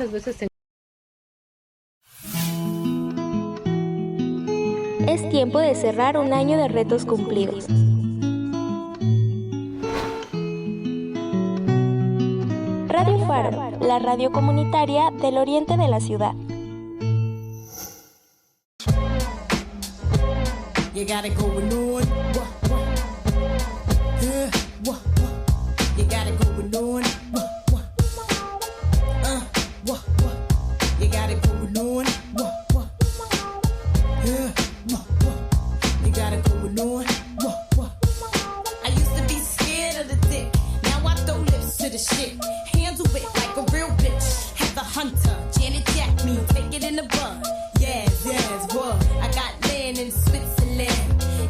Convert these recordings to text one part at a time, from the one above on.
veces se... Es tiempo de cerrar un año de retos cumplidos. Radio Faro, la radio comunitaria del oriente de la ciudad. You got it going on. Yeah, you got it going on. You got it going on. Yeah, you got it going on. I used to be scared of the dick. Now I throw lips to the shit. Handle it like a real bitch. Have the hunter, Janet Jack me, take it in the bud. Yes, what? I got land in Switzerland.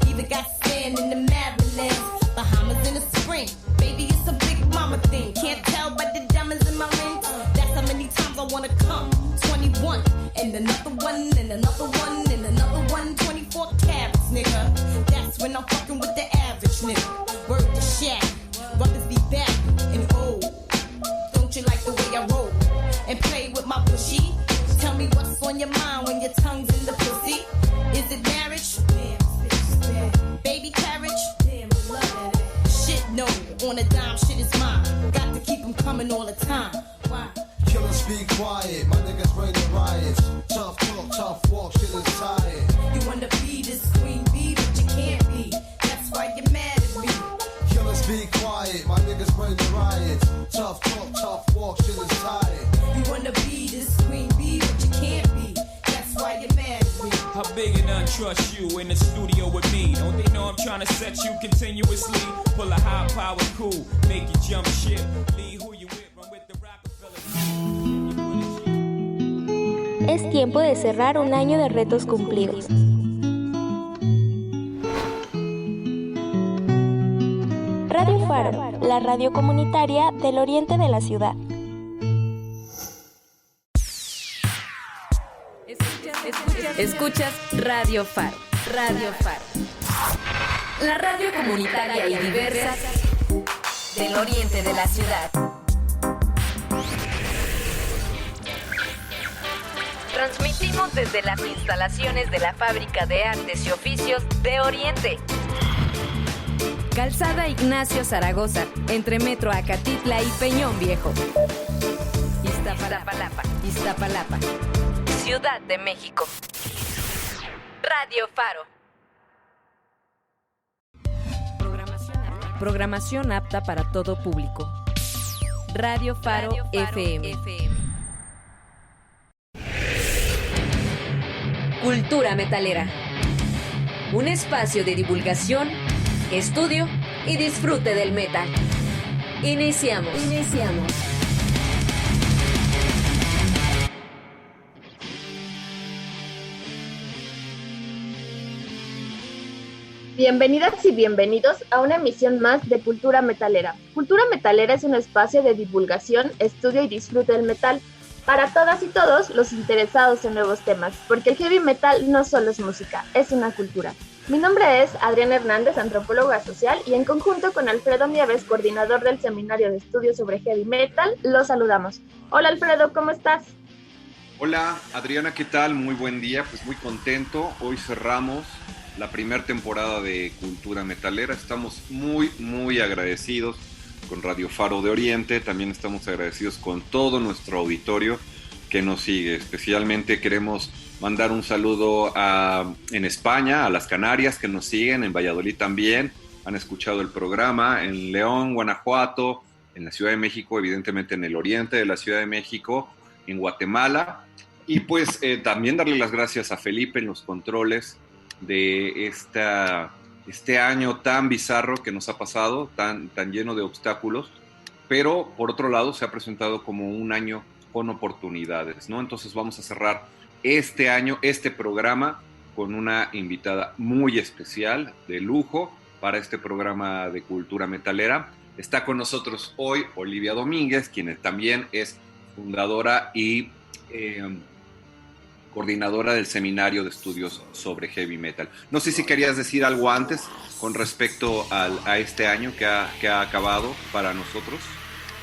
Even got sand in the Maryland. Bahamas in the spring. Baby, it's a big mama thing. Can't tell by the diamonds in my ring. That's how many times I wanna come. 21, and another one, and another one, and another one. 24 carats, nigga. That's when I'm fucking with the average nigga. Word to Shaq. Brothers be back and old. Don't you like the way I roll? And play with my pushy? Tell me what's on your mind when your tongue's in the pussy. Is it marriage? Damn, bitch, bad. Baby carriage? Damn, I love that. Shit, no. On a dime, shit is mine. Got to keep them coming all the time. Why? Killers be quiet, my niggas bring the riots. Tough talk, tough walk, shit is tired. You wanna be this queen bee, but you can't be. That's why you're mad at me. Killers be quiet, my niggas bring the riots. Tough talk, tough walk, shit is tired. You wanna be this queen bee, but you can't be. That's why you're mad at me. How big and untrust you in the studio with me? Don't they know I'm trying to set you continuously? Pull a high power cool, make you jump ship. Lead who you with, run with the Rockefeller. Es tiempo de cerrar un año de retos cumplidos. Radio Faro, la radio comunitaria del oriente de la ciudad. Escuchas Radio Faro. Radio Faro. La radio comunitaria y diversa del oriente de la ciudad. Transmitimos desde las instalaciones de la Fábrica de Artes y Oficios de Oriente. Calzada Ignacio Zaragoza, entre Metro Acatitla y Peñón Viejo. Iztapalapa, Ciudad de México. Radio Faro. Programación apta para todo público. Radio Faro, FM. Cultura metalera. Un espacio de divulgación, estudio y disfrute del metal. Iniciamos. Bienvenidas y bienvenidos a una emisión más de Cultura Metalera. Cultura Metalera es un espacio de divulgación, estudio y disfrute del metal para todas y todos los interesados en nuevos temas, porque el heavy metal no solo es música, es una cultura. Mi nombre es Adriana Hernández, antropóloga social, y en conjunto con Alfredo Nieves, coordinador del Seminario de Estudios sobre Heavy Metal, los saludamos. Hola Alfredo, ¿cómo estás? Hola Adriana, ¿qué tal? Muy buen día, pues muy contento. Hoy cerramos la primera temporada de Cultura Metalera. Estamos muy agradecidos con Radio Faro de Oriente. También estamos agradecidos con todo nuestro auditorio que nos sigue. Especialmente queremos mandar un saludo en España, a las Canarias que nos siguen, en Valladolid también. Han escuchado el programa, en León, Guanajuato, en la Ciudad de México, evidentemente en el oriente de la Ciudad de México, en Guatemala. Y pues también darle las gracias a Felipe en los controles de este año tan bizarro que nos ha pasado, tan lleno de obstáculos, pero por otro lado se ha presentado como un año con oportunidades, ¿no? Entonces vamos a cerrar este año, este programa, con una invitada muy especial, de lujo, para este programa de Cultura Metalera. Está con nosotros hoy Olivia Domínguez, quien también es fundadora y coordinadora del Seminario de Estudios sobre Heavy Metal. No sé si querías decir algo antes con respecto a este año que ha acabado para nosotros.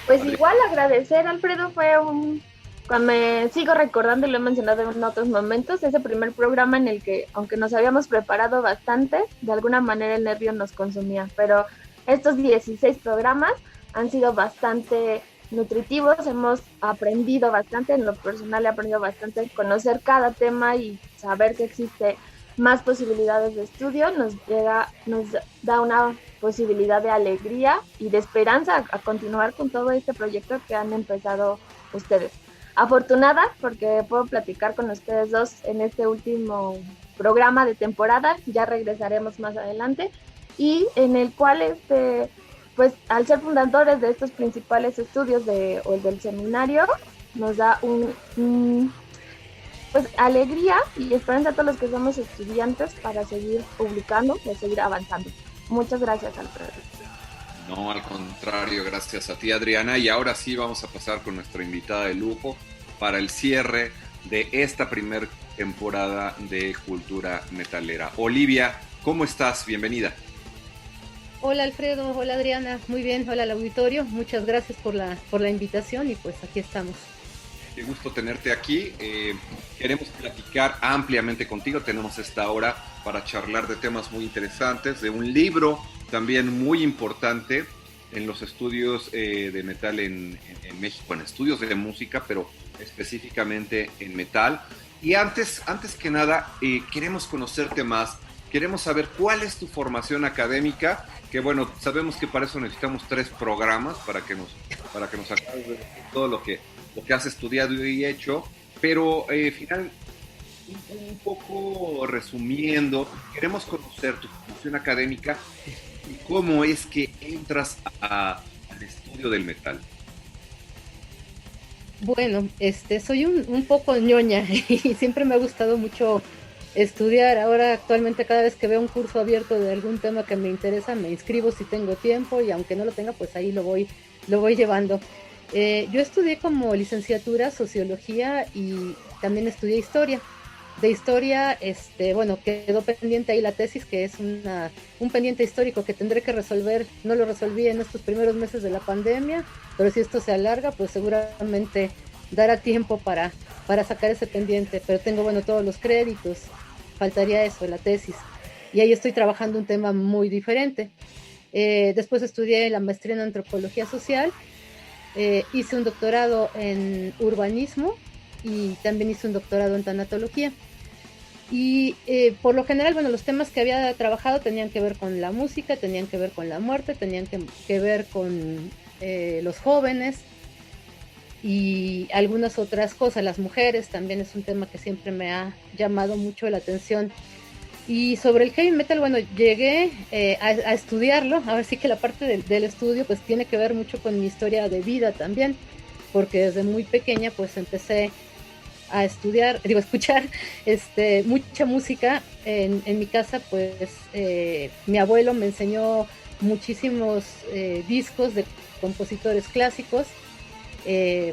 Pues igual agradecer, Alfredo, fue un Cuando me sigo recordando y lo he mencionado en otros momentos, ese primer programa en el que, aunque nos habíamos preparado bastante, de alguna manera el nervio nos consumía, pero estos 16 programas han sido bastante nutritivos, hemos aprendido bastante, en lo personal he aprendido bastante a conocer cada tema y saber que existe más posibilidades de estudio, nos da una posibilidad de alegría y de esperanza a continuar con todo este proyecto que han empezado ustedes. Afortunada porque puedo platicar con ustedes dos en este último programa de temporada, ya regresaremos más adelante, y en el cual pues al ser fundadores de estos principales estudios o el del seminario, nos da pues alegría y esperanza a todos los que somos estudiantes para seguir publicando y seguir avanzando. Muchas gracias, Alfredo. No, al contrario, gracias a ti, Adriana. Y ahora sí vamos a pasar con nuestra invitada de lujo para el cierre de esta primer temporada de Cultura Metalera. Olivia, ¿cómo estás? Bienvenida. Hola Alfredo, hola Adriana, muy bien, hola al auditorio, muchas gracias por la invitación y pues aquí estamos. Qué gusto tenerte aquí. Queremos platicar ampliamente contigo. Tenemos esta hora para charlar de temas muy interesantes, de un libro también muy importante en los estudios de metal en México, en estudios de música, pero específicamente en metal. Y antes que nada, queremos conocerte más. Queremos saber cuál es tu formación académica, que bueno, sabemos que para eso necesitamos 3 programas para que nos acabes de decir todo lo que has estudiado y hecho, pero final, un poco resumiendo, queremos conocer tu formación académica y cómo es que entras al estudio del metal. Bueno, soy un poco ñoña y siempre me ha gustado mucho estudiar. Ahora actualmente cada vez que veo un curso abierto de algún tema que me interesa, me inscribo si tengo tiempo y aunque no lo tenga, pues ahí lo voy llevando. Yo estudié como licenciatura Sociología y también estudié Historia. De Historia, bueno, quedó pendiente ahí la tesis, que es un pendiente histórico que tendré que resolver. No lo resolví en estos primeros meses de la pandemia, pero si esto se alarga, pues seguramente dará tiempo para sacar ese pendiente. Pero tengo, bueno, todos los créditos, faltaría eso, la tesis. Y ahí estoy trabajando un tema muy diferente. Después estudié la maestría en Antropología Social. Hice un doctorado en urbanismo y también hice un doctorado en tanatología. Y por lo general, bueno, los temas que había trabajado tenían que ver con la música, tenían que ver con la muerte, tenían que ver con los jóvenes y algunas otras cosas. Las mujeres también es un tema que siempre me ha llamado mucho la atención. Y sobre el heavy metal, bueno, llegué a estudiarlo. Ahora sí que la parte del estudio pues tiene que ver mucho con mi historia de vida también, porque desde muy pequeña pues empecé a escuchar mucha música. En mi casa pues mi abuelo me enseñó muchísimos discos de compositores clásicos,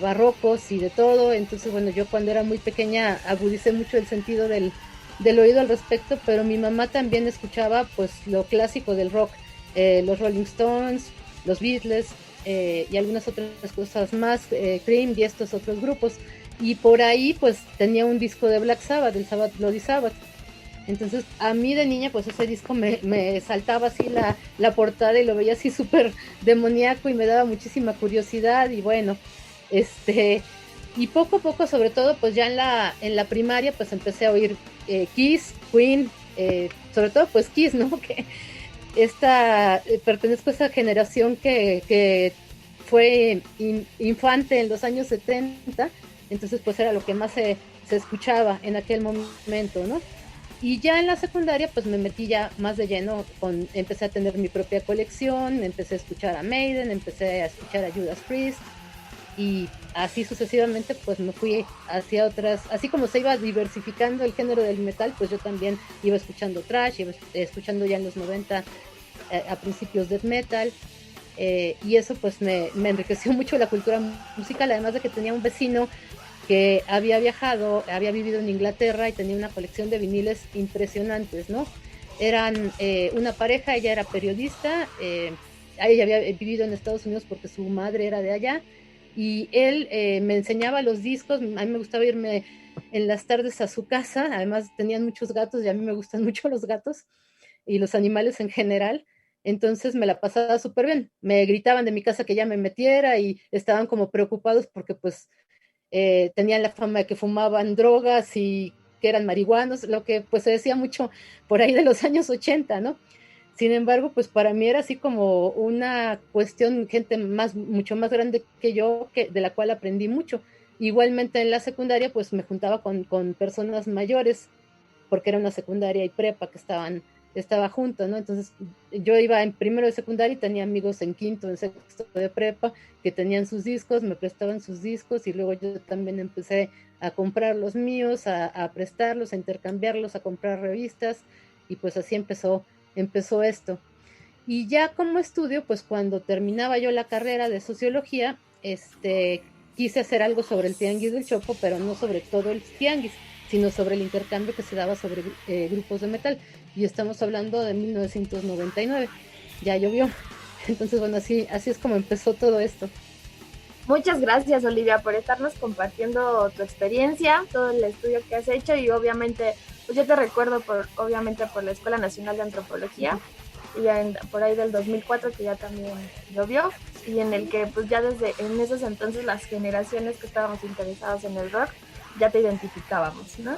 barrocos y de todo. Entonces bueno, yo cuando era muy pequeña agudicé mucho el sentido del oído al respecto, pero mi mamá también escuchaba pues lo clásico del rock, los Rolling Stones, los Beatles y algunas otras cosas más, Cream y estos otros grupos, y por ahí pues tenía un disco de Black Sabbath, del Bloody Sabbath. Entonces a mí de niña pues ese disco me saltaba así la portada y lo veía así súper demoníaco y me daba muchísima curiosidad. Y bueno, y poco a poco, sobre todo pues ya en la primaria pues empecé a oír Kiss, Queen, sobre todo pues Kiss, ¿no? Que pertenezco a esa generación que fue infante en los años 70, entonces pues era lo que más se escuchaba en aquel momento, ¿no? Y ya en la secundaria pues me metí ya más de lleno, empecé a tener mi propia colección, empecé a escuchar a Maiden, empecé a escuchar a Judas Priest, y así sucesivamente pues me fui hacia otras, así como se iba diversificando el género del metal, pues yo también iba escuchando thrash, iba escuchando ya en los 90 a principios death metal, y eso pues me enriqueció mucho la cultura musical, además de que tenía un vecino que había vivido en Inglaterra y tenía una colección de viniles impresionantes, ¿no? Eran una pareja, ella era periodista, ella había vivido en Estados Unidos porque su madre era de allá, y él me enseñaba los discos. A mí me gustaba irme en las tardes a su casa, además tenían muchos gatos y a mí me gustan mucho los gatos y los animales en general, entonces me la pasaba súper bien. Me gritaban de mi casa que ya me metiera y estaban como preocupados porque pues tenían la fama de que fumaban drogas y que eran marihuanos, lo que pues se decía mucho por ahí de los años 80, ¿no? Sin embargo, pues para mí era así como una cuestión, gente mucho más grande que yo, de la cual aprendí mucho. Igualmente en la secundaria, pues me juntaba con personas mayores, porque era una secundaria y prepa que estaba juntas, ¿no? Entonces yo iba en primero de secundaria y tenía amigos en quinto, en sexto de prepa, que tenían sus discos, me prestaban sus discos y luego yo también empecé a comprar los míos, a prestarlos, a intercambiarlos, a comprar revistas y pues así empezó esto. Y ya como estudio, pues cuando terminaba yo la carrera de sociología, quise hacer algo sobre el Tianguis del Chopo, pero no sobre todo el Tianguis, sino sobre el intercambio que se daba sobre grupos de metal. Y estamos hablando de 1999, ya llovió. Entonces, bueno, así es como empezó todo esto. Muchas gracias, Olivia, por estarnos compartiendo tu experiencia, todo el estudio que has hecho y obviamente, pues yo te recuerdo obviamente por la Escuela Nacional de Antropología, y ya por ahí del 2004 que ya también llovió y en el que pues ya desde en esos entonces las generaciones que estábamos interesados en el rock ya te identificábamos, ¿no?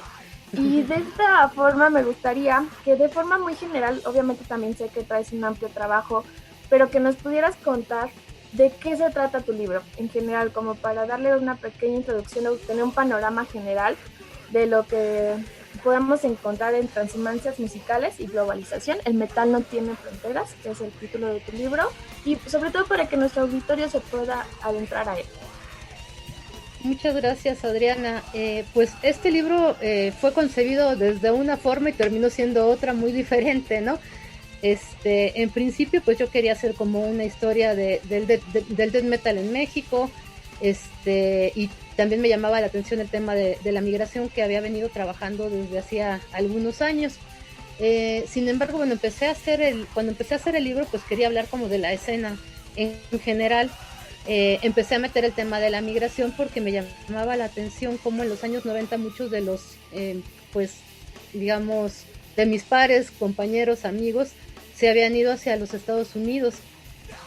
Y de esta forma me gustaría que de forma muy general, obviamente también sé que traes un amplio trabajo, pero que nos pudieras contar de qué se trata tu libro en general, como para darle una pequeña introducción o tener un panorama general de lo que podemos encontrar en Transhumancias Musicales y Globalización. El metal no tiene fronteras, que es el título de tu libro, y sobre todo para que nuestro auditorio se pueda adentrar a él. Muchas gracias, Adriana. Pues este libro fue concebido desde una forma y terminó siendo otra muy diferente, ¿no? En principio, pues yo quería hacer como una historia del death metal en México, y también me llamaba la atención el tema de la migración que había venido trabajando desde hacía algunos años. Sin embargo, cuando empecé a hacer el libro, pues quería hablar como de la escena en general. Empecé a meter el tema de la migración porque me llamaba la atención cómo en los años 90 muchos de los, pues digamos, de mis pares, compañeros, amigos, se habían ido hacia los Estados Unidos.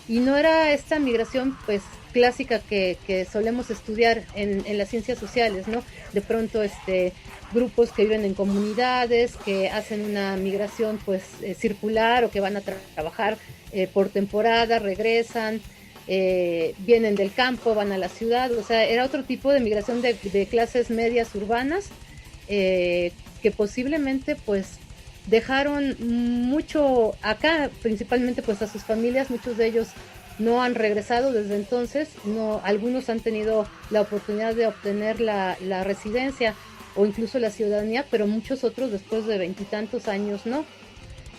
Y no era esta migración, pues, clásica que solemos estudiar en las ciencias sociales, ¿no? De pronto, grupos que viven en comunidades, que hacen una migración, pues, circular o que van a trabajar por temporada, regresan, vienen del campo, van a la ciudad. O sea, era otro tipo de migración de clases medias urbanas que posiblemente, pues, dejaron mucho acá, principalmente pues a sus familias. Muchos de ellos no han regresado desde entonces, algunos han tenido la oportunidad de obtener la residencia o incluso la ciudadanía, pero muchos otros después de 20 y tantos años no.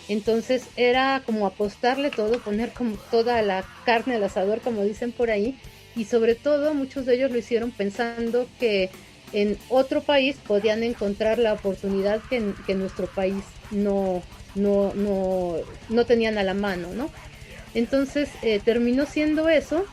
Entonces era como apostarle todo, poner como toda la carne al asador, como dicen por ahí, y sobre todo muchos de ellos lo hicieron pensando que en otro país podían encontrar la oportunidad que en nuestro país no tenían a la mano, ¿no? Entonces terminó siendo eso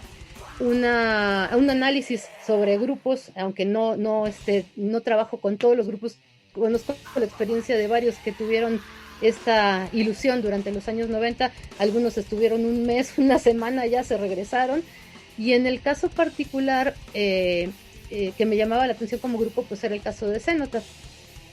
un análisis sobre grupos, aunque no trabajo con todos los grupos, conozco la experiencia de varios que tuvieron esta ilusión durante los años 90, algunos estuvieron un mes, una semana, ya se regresaron, y en el caso particular que me llamaba la atención como grupo, pues era el caso de Cenotaph,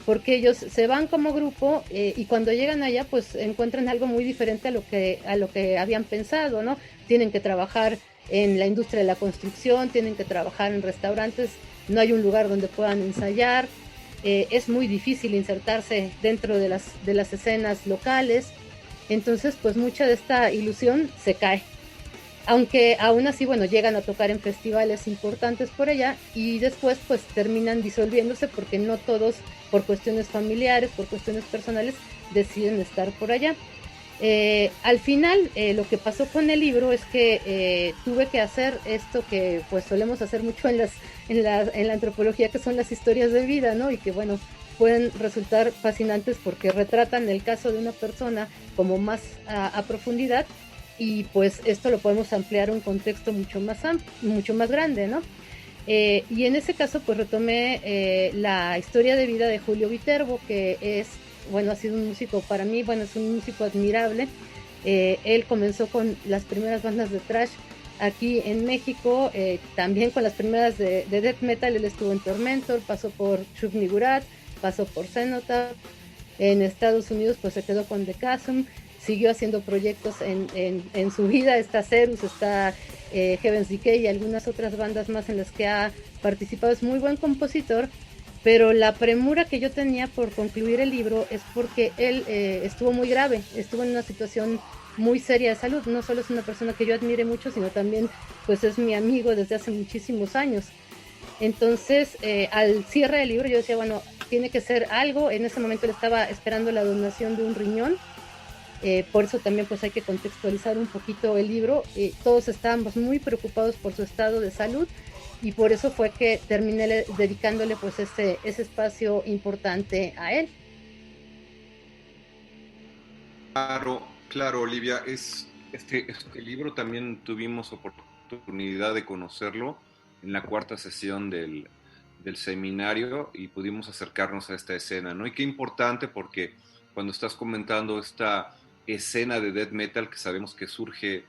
porque ellos se van como grupo y cuando llegan allá pues encuentran algo muy diferente a lo que habían pensado, ¿no? Tienen que trabajar en la industria de la construcción, tienen que trabajar en restaurantes, no hay un lugar donde puedan ensayar, es muy difícil insertarse dentro de las escenas locales. Entonces pues mucha de esta ilusión se cae, aunque aún así, bueno, llegan a tocar en festivales importantes por allá y después pues terminan disolviéndose porque no todos, por cuestiones familiares, por cuestiones personales, deciden estar por allá. Al final lo que pasó con el libro es que tuve que hacer esto que pues solemos hacer mucho en la antropología, que son las historias de vida, ¿no? Y que bueno, pueden resultar fascinantes porque retratan el caso de una persona como más a profundidad, y pues esto lo podemos ampliar a un contexto mucho más grande, ¿no? Y en ese caso pues retomé la historia de vida de Julio Viterbo, que es, bueno, ha sido un músico para mí, bueno, es un músico admirable. Él comenzó con las primeras bandas de thrash aquí en México, también con las primeras de death metal. Él estuvo en Tormentor, pasó por Shub Niggurath, pasó por Cenotaph. En Estados Unidos pues se quedó con The Chasm, siguió haciendo proyectos en su vida. Está Cerus, está Heaven's Decay y algunas otras bandas más en las que ha participado. Es muy buen compositor, pero la premura que yo tenía por concluir el libro es porque él estuvo muy grave, estuvo en una situación muy seria de salud. No solo es una persona que yo admire mucho, sino también pues es mi amigo desde hace muchísimos años. Entonces, al cierre del libro yo decía, bueno, tiene que ser algo. En ese momento él estaba esperando la donación de un riñón. Por eso también pues hay que contextualizar un poquito el libro. Todos estábamos muy preocupados por su estado de salud, y por eso fue que terminé dedicándole pues ese espacio importante a él. Claro, Olivia, este libro también tuvimos oportunidad de conocerlo en la cuarta sesión del seminario, y pudimos acercarnos a esta escena, ¿no? Y qué importante, porque cuando estás comentando esta escena de death metal que sabemos que surge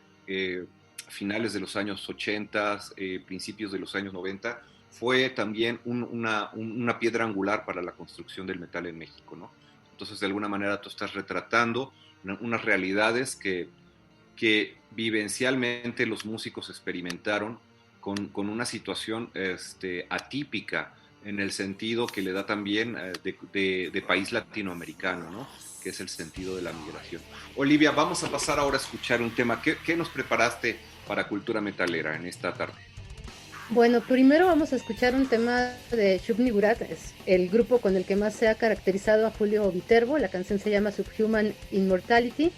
finales de los años 80, principios de los años 90, fue también una piedra angular para la construcción del metal en México, ¿no? Entonces, de alguna manera tú estás retratando unas realidades que vivencialmente los músicos experimentaron con una situación atípica, en el sentido que le da también de país latinoamericano, ¿no? Que es el sentido de la migración. Olivia, vamos a pasar ahora a escuchar un tema. ¿Qué nos preparaste para Cultura Metalera en esta tarde? Bueno, primero vamos a escuchar un tema de Shub Niggurath, es el grupo con el que más se ha caracterizado a Julio Viterbo. La canción se llama Subhuman Immortality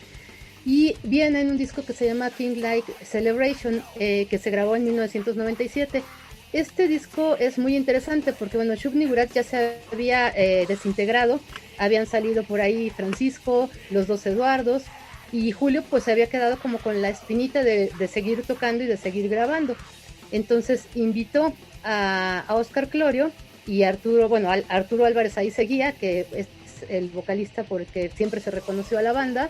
y viene en un disco que se llama King Like Celebration, que se grabó en 1997. Este disco es muy interesante porque, bueno, Shub Niggurath ya se había desintegrado, habían salido por ahí Francisco, los dos Eduardos, y Julio pues se había quedado como con la espinita de seguir tocando y de seguir grabando. Entonces invitó a Óscar Clorio y Arturo Álvarez ahí seguía, que es el vocalista por el que siempre se reconoció a la banda,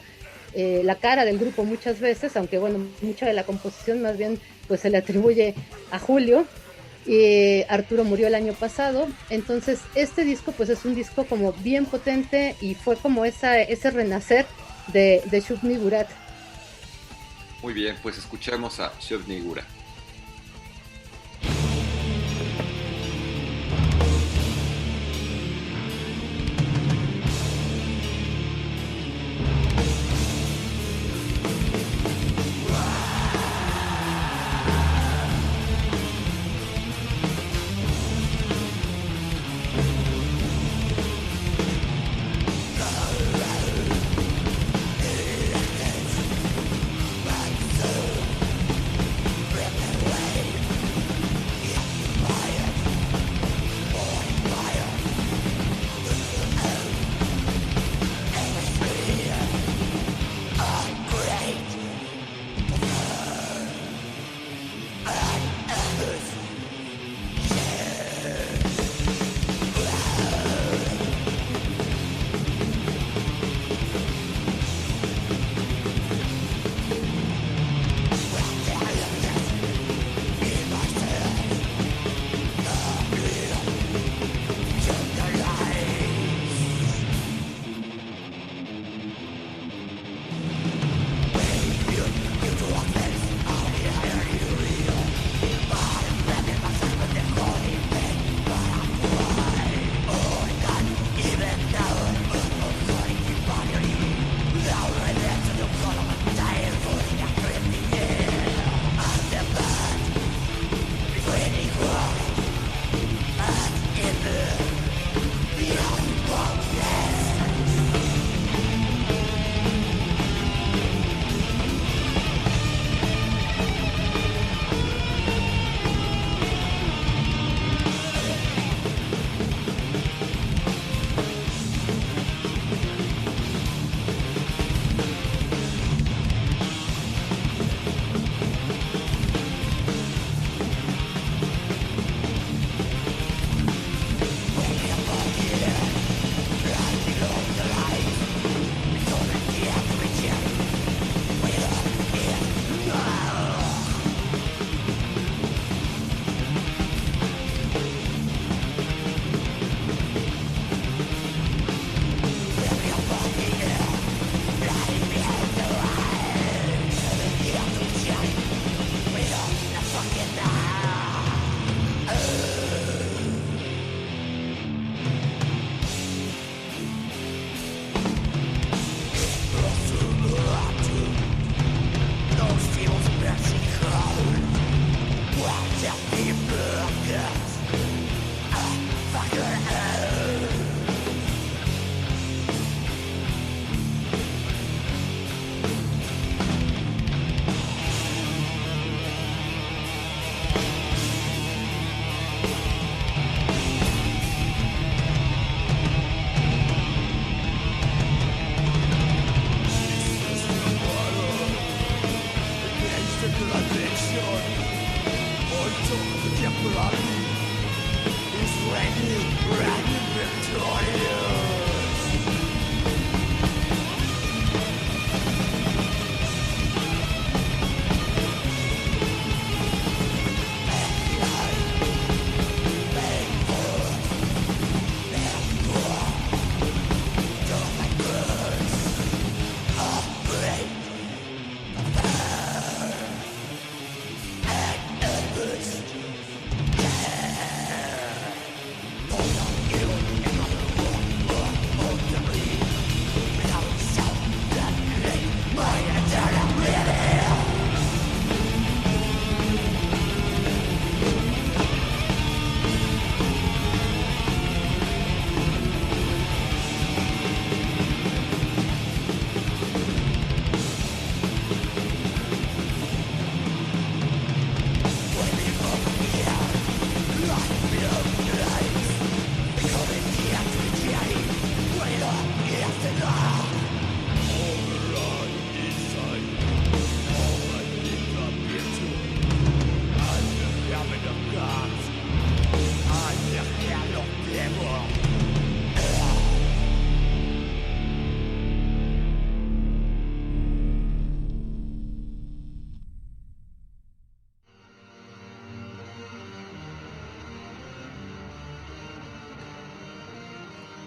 la cara del grupo muchas veces, aunque bueno, mucha de la composición más bien pues se le atribuye a Julio. Arturo murió el año pasado, entonces este disco pues es un disco como bien potente y fue como ese renacer de Shub Niggurath. Muy bien, pues escuchemos a Shub Niggurath.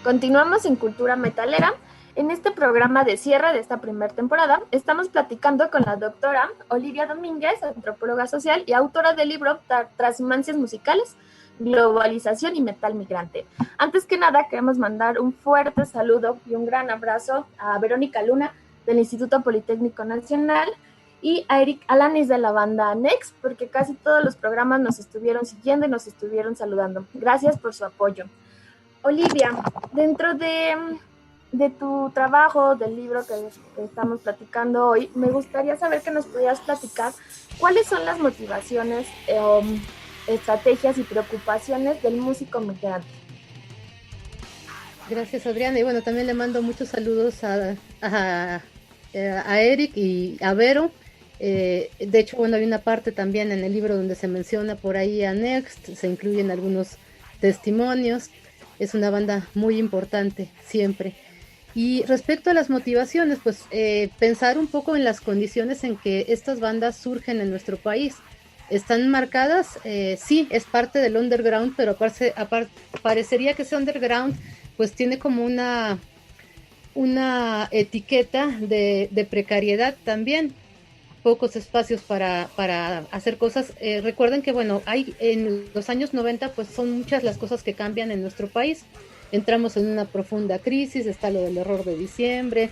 Continuamos en Cultura Metalera. En este programa de cierre de esta primera temporada, estamos platicando con la doctora Olivia Domínguez, antropóloga social y autora del libro Transhumancias Musicales, Globalización y Metal Migrante. Antes que nada, queremos mandar un fuerte saludo y un gran abrazo a Verónica Luna del Instituto Politécnico Nacional y a Eric Alanis de la banda Next, porque casi todos los programas nos estuvieron siguiendo y nos estuvieron saludando. Gracias por su apoyo. Olivia, dentro de tu trabajo, del libro que estamos platicando hoy, me gustaría saber que nos pudieras platicar cuáles son las motivaciones, estrategias y preocupaciones del músico migrante. Gracias, Adriana, y bueno, también le mando muchos saludos a Eric y a Vero. De hecho, bueno, hay una parte también en el libro donde se menciona por ahí a Next, se incluyen algunos testimonios. Es una banda muy importante siempre. Y respecto a las motivaciones, pues pensar un poco en las condiciones en que estas bandas surgen en nuestro país. Están marcadas, sí, es parte del underground, pero parecería que ese underground pues tiene como una etiqueta de precariedad también. Pocos espacios para hacer cosas. Recuerden que, bueno, hay en los años 90, pues son muchas las cosas que cambian en nuestro país. Entramos en una profunda crisis, está lo del error de diciembre,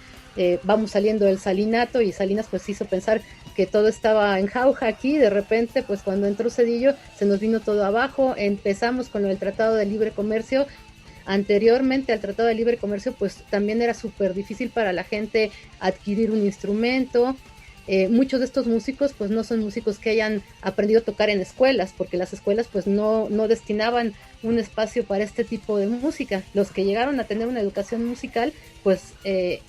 vamos saliendo del salinato y Salinas pues hizo pensar que todo estaba en jauja aquí, de repente pues cuando entró Zedillo se nos vino todo abajo, empezamos con lo del Tratado de Libre Comercio. Anteriormente al Tratado de Libre Comercio pues también era súper difícil para la gente adquirir un instrumento. Muchos de estos músicos pues no son músicos que hayan aprendido a tocar en escuelas, porque las escuelas pues no destinaban un espacio para este tipo de música. Los que llegaron a tener una educación musical pues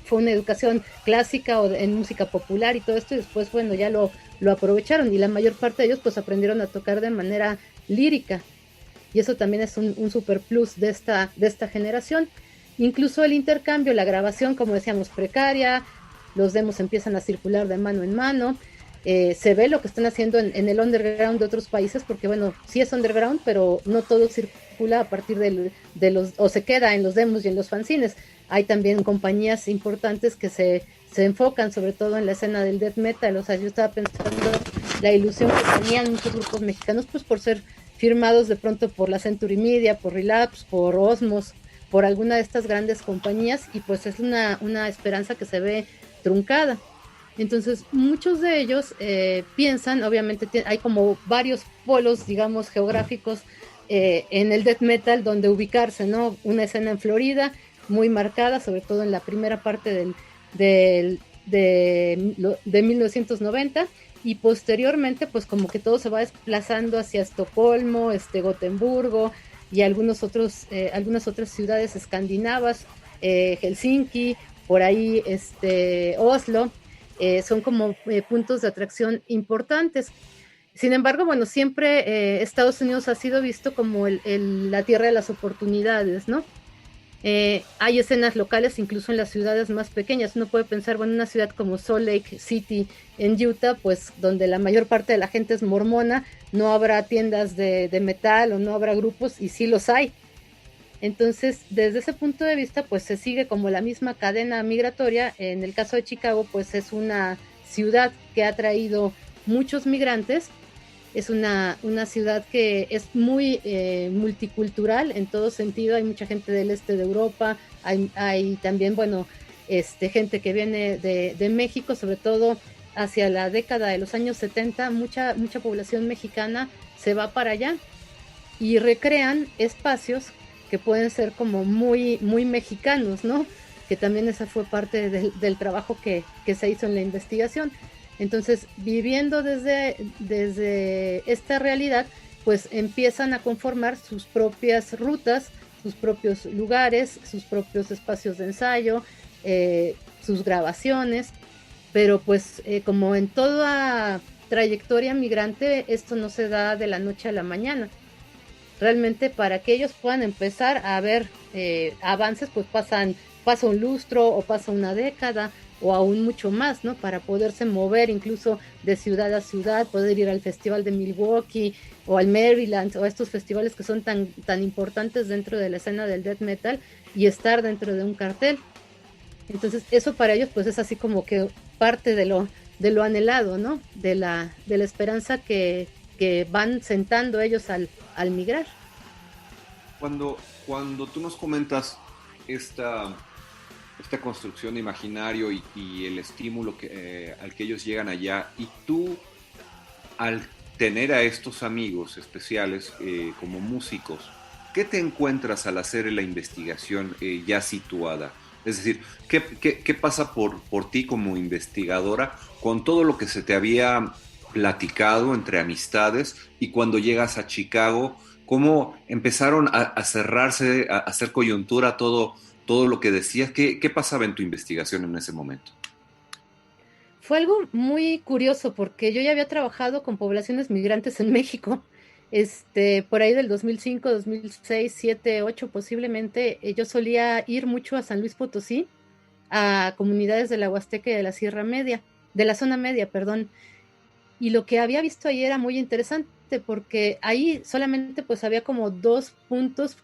fue una educación clásica o en música popular y todo esto, y después bueno ya lo aprovecharon, y la mayor parte de ellos pues aprendieron a tocar de manera lírica, y eso también es un super plus de esta generación. Incluso el intercambio, la grabación, como decíamos, precaria. Los demos empiezan a circular de mano en mano. Se ve lo que están haciendo en el underground de otros países, porque bueno, sí es underground, pero no todo circula a partir de los, o se queda en los demos y en los fanzines. Hay también compañías importantes que se enfocan sobre todo en la escena del death metal. O sea, yo estaba pensando la ilusión que tenían muchos grupos mexicanos, pues por ser firmados de pronto por la Century Media, por Relapse, por Osmos, por alguna de estas grandes compañías, y pues es una esperanza que se ve truncada. Entonces muchos de ellos piensan, obviamente hay como varios polos, digamos, geográficos en el death metal donde ubicarse, ¿no? Una escena en Florida muy marcada, sobre todo en la primera parte de 1990, y posteriormente pues como que todo se va desplazando hacia Estocolmo, Gotemburgo y algunas otras ciudades escandinavas, Helsinki, por ahí Oslo, son como puntos de atracción importantes. Sin embargo, bueno, siempre Estados Unidos ha sido visto como la tierra de las oportunidades, ¿no? Hay escenas locales incluso en las ciudades más pequeñas. Uno puede pensar, bueno, una ciudad como Salt Lake City en Utah, pues donde la mayor parte de la gente es mormona, no habrá tiendas de metal o no habrá grupos, y sí los hay. Entonces, desde ese punto de vista, pues se sigue como la misma cadena migratoria. En el caso de Chicago, pues es una ciudad que ha traído muchos migrantes. Es una ciudad que es muy multicultural en todo sentido. Hay mucha gente del este de Europa, hay también, bueno, gente que viene de México, sobre todo hacia la década de los años 70, mucha población mexicana se va para allá y recrean espacios que pueden ser como muy, muy mexicanos, ¿no? Que también esa fue parte del trabajo que se hizo en la investigación. Entonces, viviendo desde esta realidad, pues empiezan a conformar sus propias rutas, sus propios lugares, sus propios espacios de ensayo, sus grabaciones, pero pues como en toda trayectoria migrante, esto no se da de la noche a la mañana. Realmente para que ellos puedan empezar a ver avances, pues pasa un lustro o pasa una década, o aún mucho más, ¿no? Para poderse mover incluso de ciudad a ciudad, poder ir al festival de Milwaukee o al Maryland o a estos festivales que son tan importantes dentro de la escena del death metal y estar dentro de un cartel. Entonces eso para ellos pues es así como que parte de lo anhelado, ¿no? De la esperanza que van sentando ellos al migrar. Cuando tú nos comentas esta construcción de imaginario y el estímulo al que ellos llegan allá, y tú al tener a estos amigos especiales como músicos, ¿qué te encuentras al hacer la investigación ya situada? Es decir, ¿qué pasa por ti como investigadora con todo lo que se te había platicado entre amistades y cuando llegas a Chicago, cómo empezaron a cerrarse, a hacer coyuntura todo lo que decías? ¿Qué pasaba en tu investigación en ese momento? Fue algo muy curioso porque yo ya había trabajado con poblaciones migrantes en México, por ahí del 2005, 2006, 7, 8 posiblemente. Yo solía ir mucho a San Luis Potosí, a comunidades de la Huasteca y de la Sierra Media, de la zona media, perdón. Y lo que había visto ahí era muy interesante porque ahí solamente pues había como 2 puntos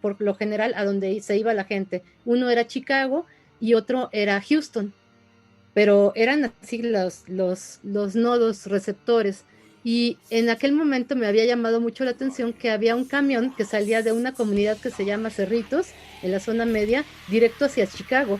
por lo general a donde se iba la gente. Uno era Chicago y otro era Houston, pero eran así los nodos receptores. Y en aquel momento me había llamado mucho la atención que había un camión que salía de una comunidad que se llama Cerritos, en la zona media, directo hacia Chicago.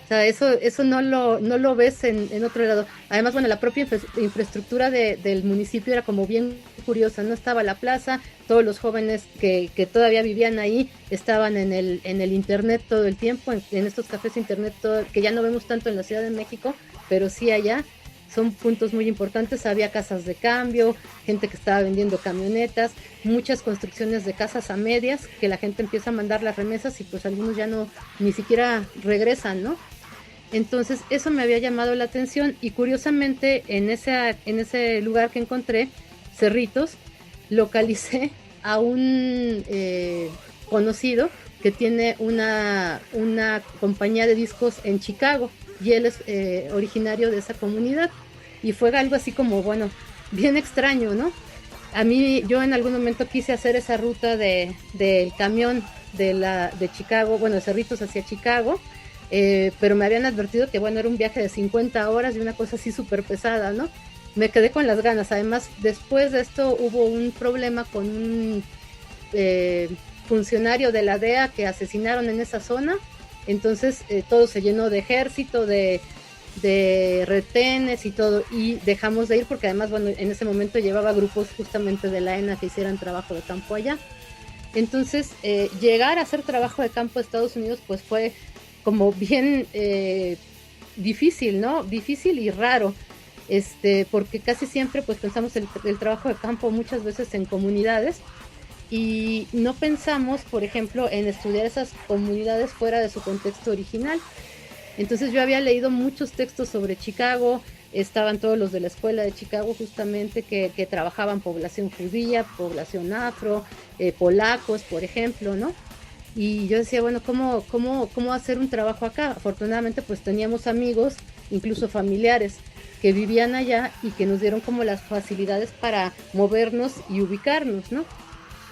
O sea, eso no lo ves en otro lado. Además, bueno, la propia infraestructura del municipio era como bien curiosa, ¿no? Estaba la plaza, todos los jóvenes que todavía vivían ahí estaban en el internet todo el tiempo, en estos cafés internet, que ya no vemos tanto en la Ciudad de México, pero sí allá. Son puntos muy importantes. Había casas de cambio, gente que estaba vendiendo camionetas, muchas construcciones de casas a medias, que la gente empieza a mandar las remesas y pues algunos ya ni siquiera regresan, ¿no? Entonces eso me había llamado la atención y curiosamente en ese lugar que encontré, Cerritos, localicé a un conocido que tiene una compañía de discos en Chicago y él es originario de esa comunidad y fue algo así como, bueno, bien extraño, ¿no? Yo en algún momento quise hacer esa ruta del camión de Chicago, bueno, de Cerritos hacia Chicago, pero me habían advertido que, bueno, era un viaje de 50 horas y una cosa así súper pesada, ¿no? Me quedé con las ganas. Además, después de esto hubo un problema con un funcionario de la DEA que asesinaron en esa zona, entonces todo se llenó de ejército, de retenes y todo, y dejamos de ir porque además, bueno, en ese momento llevaba grupos justamente de la ENA que hicieran trabajo de campo allá. Entonces, llegar a hacer trabajo de campo a Estados Unidos, pues fue como bien difícil, ¿no? Difícil y raro, porque casi siempre pues pensamos el trabajo de campo muchas veces en comunidades y no pensamos, por ejemplo, en estudiar esas comunidades fuera de su contexto original. Entonces yo había leído muchos textos sobre Chicago, estaban todos los de la escuela de Chicago justamente que trabajaban población judía, población afro, polacos, por ejemplo, ¿no? Y yo decía, bueno, ¿cómo hacer un trabajo acá? Afortunadamente pues teníamos amigos, incluso familiares, que vivían allá y que nos dieron como las facilidades para movernos y ubicarnos, ¿no?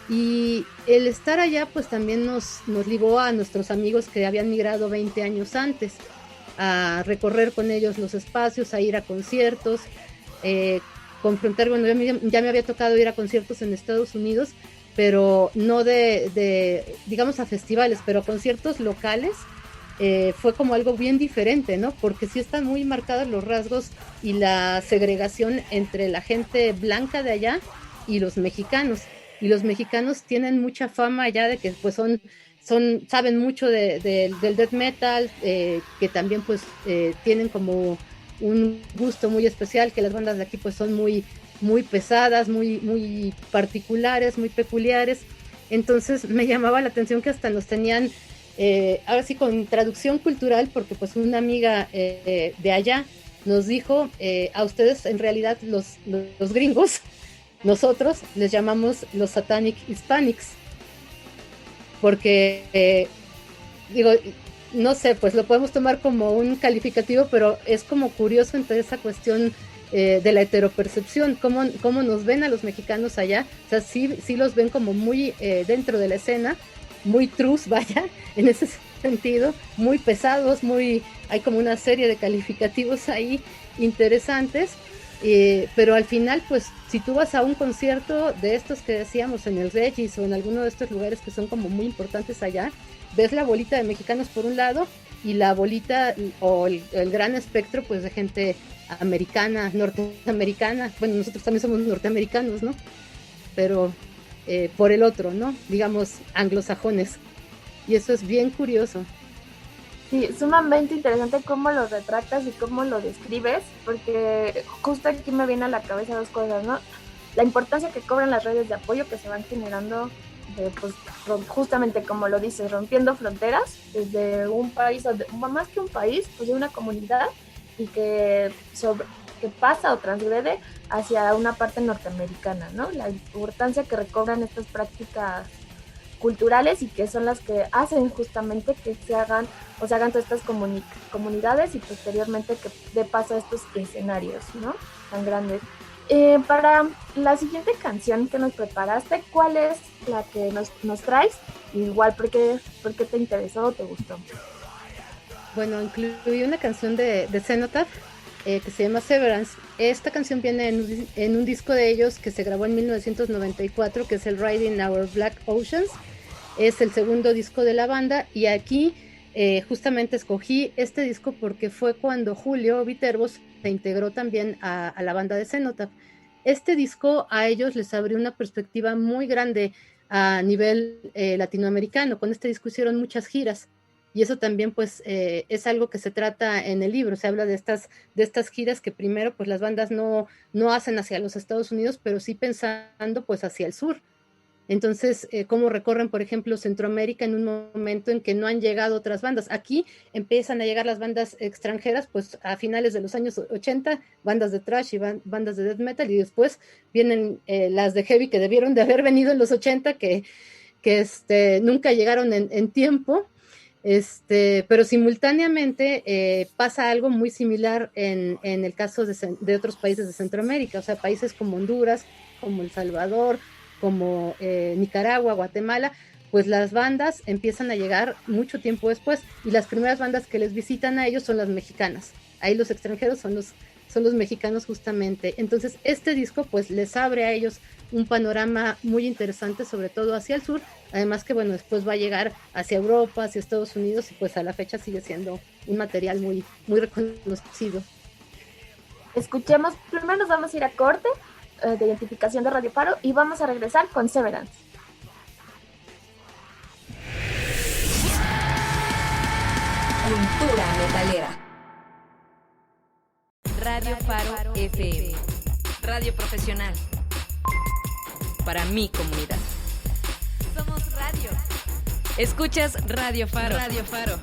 Y el estar allá pues también nos ligó a nuestros amigos que habían migrado 20 años antes, a recorrer con ellos los espacios, a ir a conciertos, confrontar, bueno, ya me había tocado ir a conciertos en Estados Unidos, pero no digamos a festivales, pero a conciertos locales. Fue como algo bien diferente, ¿no? Porque sí están muy marcados los rasgos y la segregación entre la gente blanca de allá y los mexicanos. Y los mexicanos tienen mucha fama allá de que pues saben mucho del death metal, que también pues tienen como un gusto muy especial, que las bandas de aquí pues son muy, muy pesadas, muy, muy particulares, muy peculiares. Entonces me llamaba la atención que hasta nos tenían, ahora sí con traducción cultural, porque pues una amiga de allá nos dijo, a ustedes en realidad los gringos, nosotros les llamamos los Satanic Hispanics, porque no sé, pues lo podemos tomar como un calificativo, pero es como curioso entre esa cuestión de la heteropercepción, cómo nos ven a los mexicanos allá. O sea, sí los ven como muy dentro de la escena, muy trus, vaya, en ese sentido, muy pesados, hay como una serie de calificativos ahí interesantes, pero al final, pues, si tú vas a un concierto de estos que decíamos en el Regis o en alguno de estos lugares que son como muy importantes allá, ves la bolita de mexicanos por un lado y la bolita o el gran espectro, pues, de gente americana, norteamericana. Bueno, nosotros también somos norteamericanos, ¿no? Pero por el otro, ¿no? Digamos, anglosajones. Y eso es bien curioso. Sí, sumamente interesante cómo lo retratas y cómo lo describes, porque justo aquí me viene a la cabeza dos cosas, ¿no? La importancia que cobran las redes de apoyo que se van generando, pues justamente como lo dices, rompiendo fronteras desde un país, o más que un país, pues de una comunidad, y que pasa o transgrede hacia una parte norteamericana, ¿no? La importancia que recobran estas prácticas culturales y que son las que hacen justamente que se hagan todas estas comunidades y posteriormente que dé paso a estos escenarios, ¿no? Tan grandes. Para la siguiente canción que nos preparaste, ¿cuál es la que nos traes? Igual, ¿por qué te interesó o te gustó? Bueno, incluí una canción de Cenotaph que se llama Severance. Esta canción viene en un disco de ellos que se grabó en 1994, que es el Riding Our Black Oceans. Es el segundo disco de la banda, y aquí justamente escogí este disco porque fue cuando Julio Viterbo se integró también a la banda de Cenotaph. Este disco a ellos les abrió una perspectiva muy grande a nivel latinoamericano. Con este disco hicieron muchas giras, y eso también pues es algo que se trata en el libro. Se habla de estas giras que primero pues las bandas no hacen hacia los Estados Unidos, pero sí pensando pues hacia el sur. Entonces, cómo recorren, por ejemplo, Centroamérica en un momento en que no han llegado otras bandas. Aquí empiezan a llegar las bandas extranjeras, pues a finales de los años 80, bandas de thrash y bandas de death metal, y después vienen las de heavy que debieron de haber venido en los 80, que nunca llegaron en tiempo. Pero simultáneamente pasa algo muy similar en el caso de otros países de Centroamérica, o sea, países como Honduras, como El Salvador, como Nicaragua, Guatemala, pues las bandas empiezan a llegar mucho tiempo después, y las primeras bandas que les visitan a ellos son las mexicanas. Ahí los extranjeros son los mexicanos justamente. Entonces este disco pues les abre a ellos un panorama muy interesante, sobre todo hacia el sur, además que bueno, después va a llegar hacia Europa, hacia Estados Unidos, y pues a la fecha sigue siendo un material muy, muy reconocido. Escuchemos, primero nos vamos a ir a corte de identificación de Radio Faro y vamos a regresar con Severance. Cultura metalera. Radio Faro FM. Radio profesional. Para mi comunidad. Somos radio. Escuchas Radio Faro. Radio Faro.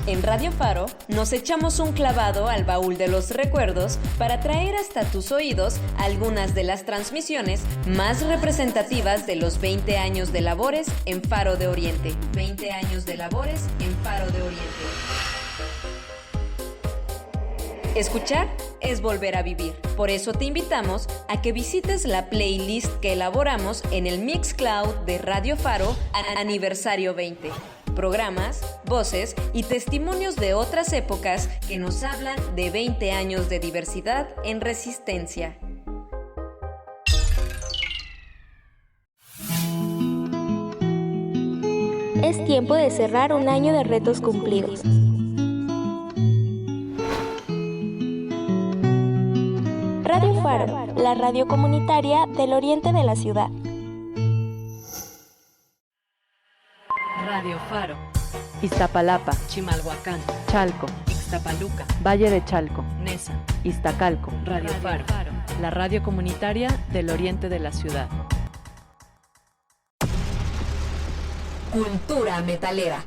En Radio Faro nos echamos un clavado al baúl de los recuerdos para traer hasta tus oídos algunas de las transmisiones más representativas de los 20 años de labores en Faro de Oriente. 20 años de labores en Faro de Oriente. Escuchar es volver a vivir. Por eso te invitamos a que visites la playlist que elaboramos en el Mixcloud de Radio Faro Aniversario 20. Programas, voces y testimonios de otras épocas que nos hablan de 20 años de diversidad en resistencia. Es tiempo de cerrar un año de retos cumplidos. Radio Faro, la radio comunitaria del oriente de la ciudad. Radio Faro. Iztapalapa, Chimalhuacán, Chalco, Ixtapaluca, Valle de Chalco, Nesa, Iztacalco. Radio Faro, la radio comunitaria del oriente de la ciudad. Cultura metalera.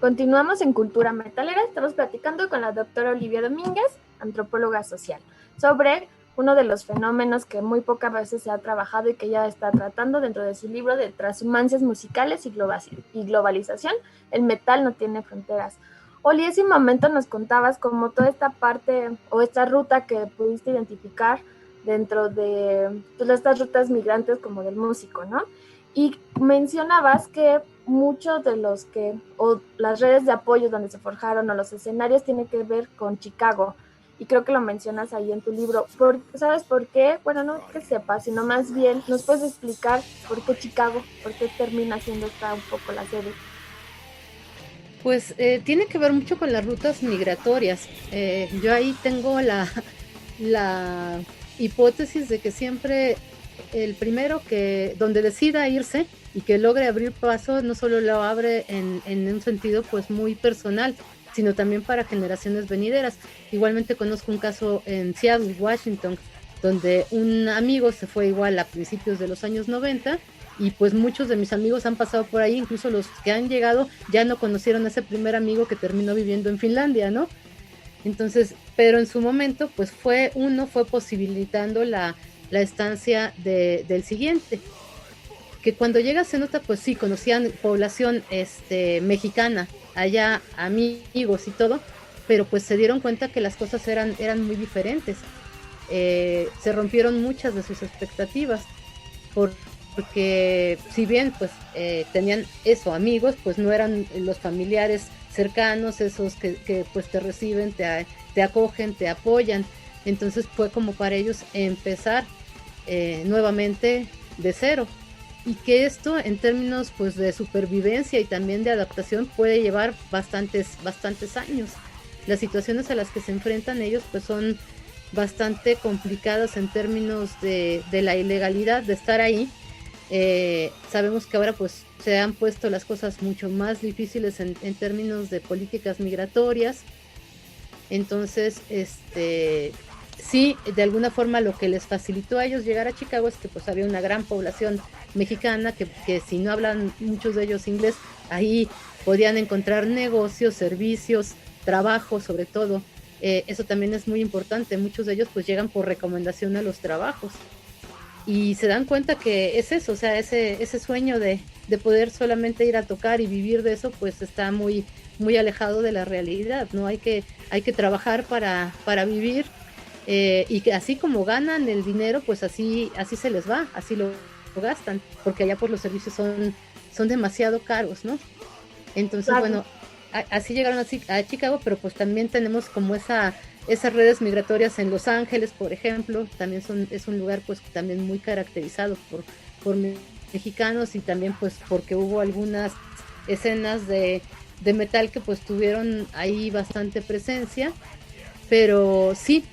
Continuamos en Cultura Metalera. Estamos platicando con la doctora Olivia Domínguez, antropóloga social, sobre uno de los fenómenos que muy pocas veces se ha trabajado y que ya está tratando dentro de su libro de Transhumancias musicales y globalización, el metal no tiene fronteras. Oli, ese momento nos contabas como toda esta parte o esta ruta que pudiste identificar dentro de todas estas rutas migrantes como del músico, ¿no? Y mencionabas que muchos de los que, o las redes de apoyo donde se forjaron o los escenarios tienen que ver con Chicago. Y creo que lo mencionas ahí en tu libro. ¿Sabes por qué? Bueno, no que sepas, sino más bien nos puedes explicar por qué Chicago, por qué termina siendo esta un poco la sede. Pues tiene que ver mucho con las rutas migratorias. Yo ahí tengo la hipótesis de que siempre el primero que donde decida irse y que logre abrir paso, no solo lo abre en un sentido pues muy personal, sino también para generaciones venideras. Igualmente conozco un caso en Seattle, Washington, donde un amigo se fue igual a principios de los años 90 y pues muchos de mis amigos han pasado por ahí, incluso los que han llegado ya no conocieron a ese primer amigo que terminó viviendo en Finlandia, ¿no? Entonces, pero en su momento pues fue posibilitando la estancia del siguiente, que cuando llega se nota pues sí, conocían población mexicana, allá amigos y todo, pero pues se dieron cuenta que las cosas eran muy diferentes. Se rompieron muchas de sus expectativas, porque si bien pues tenían eso, amigos, pues no eran los familiares cercanos, esos que pues te reciben, te acogen, te apoyan. Entonces fue como para ellos empezar nuevamente de cero, y que esto en términos pues de supervivencia y también de adaptación puede llevar bastantes años. Las situaciones a las que se enfrentan ellos pues son bastante complicadas en términos de la ilegalidad de estar ahí. Sabemos que ahora pues se han puesto las cosas mucho más difíciles en términos de políticas migratorias. Entonces sí, de alguna forma lo que les facilitó a ellos llegar a Chicago es que pues había una gran población mexicana que si no hablan muchos de ellos inglés, ahí podían encontrar negocios, servicios, trabajo sobre todo. Eso también es muy importante. Muchos de ellos pues llegan por recomendación a los trabajos y se dan cuenta que es eso, o sea, ese sueño de poder solamente ir a tocar y vivir de eso pues está muy, muy alejado de la realidad, ¿no? Hay que trabajar para vivir, y que así como ganan el dinero pues así se les va, así lo gastan, porque allá pues los servicios son demasiado caros, ¿no? Entonces, claro. Bueno, así llegaron a Chicago, pero pues también tenemos como esas redes migratorias en Los Ángeles, por ejemplo, también es un lugar pues también muy caracterizado por mexicanos, y también pues porque hubo algunas escenas de metal que pues tuvieron ahí bastante presencia. Pero sí,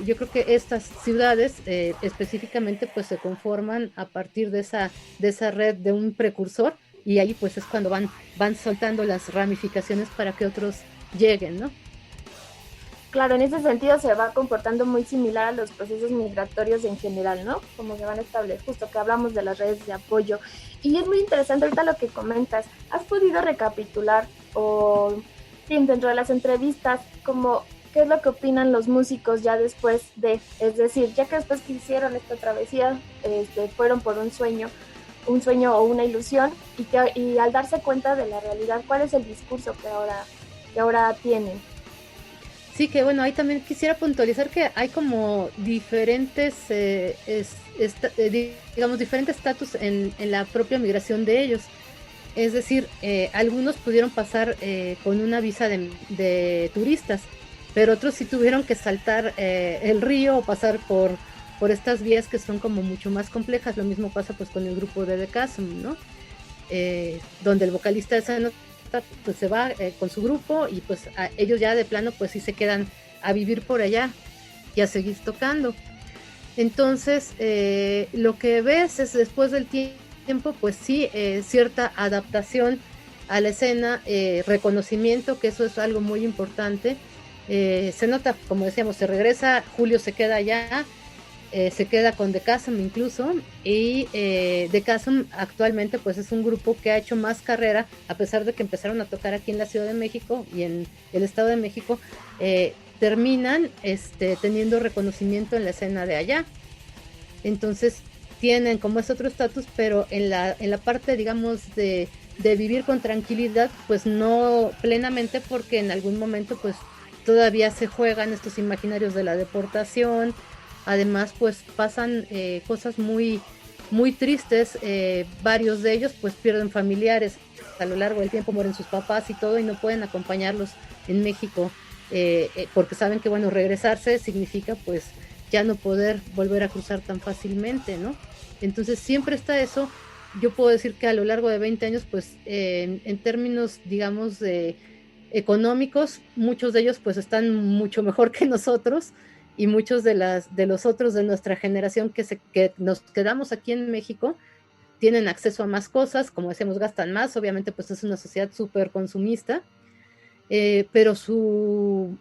yo creo que estas ciudades específicamente pues se conforman a partir de esa red de un precursor, y ahí pues es cuando van soltando las ramificaciones para que otros lleguen, ¿no? Claro, en ese sentido se va comportando muy similar a los procesos migratorios en general, ¿no? Como se van a establecer, justo que hablamos de las redes de apoyo. Y es muy interesante ahorita lo que comentas. ¿Has podido recapitular o dentro de las entrevistas como qué es lo que opinan los músicos ya después de, es decir, ya que después que hicieron esta travesía, fueron por un sueño o una ilusión, y al darse cuenta de la realidad, ¿cuál es el discurso que ahora tienen? Sí, que bueno, ahí también quisiera puntualizar que hay como diferentes, digamos, diferentes estatus en la propia migración de ellos. Es decir, algunos pudieron pasar con una visa de turistas, pero otros sí tuvieron que saltar el río o pasar por estas vías que son como mucho más complejas. Lo mismo pasa pues con el grupo de The Chasm, ¿no? Donde el vocalista de esa nota pues se va con su grupo, y pues ellos ya de plano pues sí se quedan a vivir por allá y a seguir tocando. Entonces lo que ves es después del tiempo pues sí, cierta adaptación a la escena, reconocimiento, que eso es algo muy importante. Se nota, como decíamos, se regresa, Julio se queda allá, se queda con The Chasm incluso, y The Chasm actualmente pues es un grupo que ha hecho más carrera, a pesar de que empezaron a tocar aquí en la Ciudad de México y en el Estado de México. terminan teniendo reconocimiento en la escena de allá. Entonces tienen como ese otro estatus, pero en la parte, digamos, de vivir con tranquilidad, pues no plenamente, porque en algún momento pues todavía se juegan estos imaginarios de la deportación. Además pues pasan cosas muy, muy tristes, varios de ellos pues pierden familiares a lo largo del tiempo, mueren sus papás y todo, y no pueden acompañarlos en México, porque saben que bueno, regresarse significa pues ya no poder volver a cruzar tan fácilmente, ¿no? Entonces siempre está eso. Yo puedo decir que a lo largo de 20 años, pues en términos, digamos, económicos, muchos de ellos pues están mucho mejor que nosotros, y muchos de los otros de nuestra generación que nos quedamos aquí en México tienen acceso a más cosas, como decíamos, gastan más, obviamente pues es una sociedad súper consumista, pero su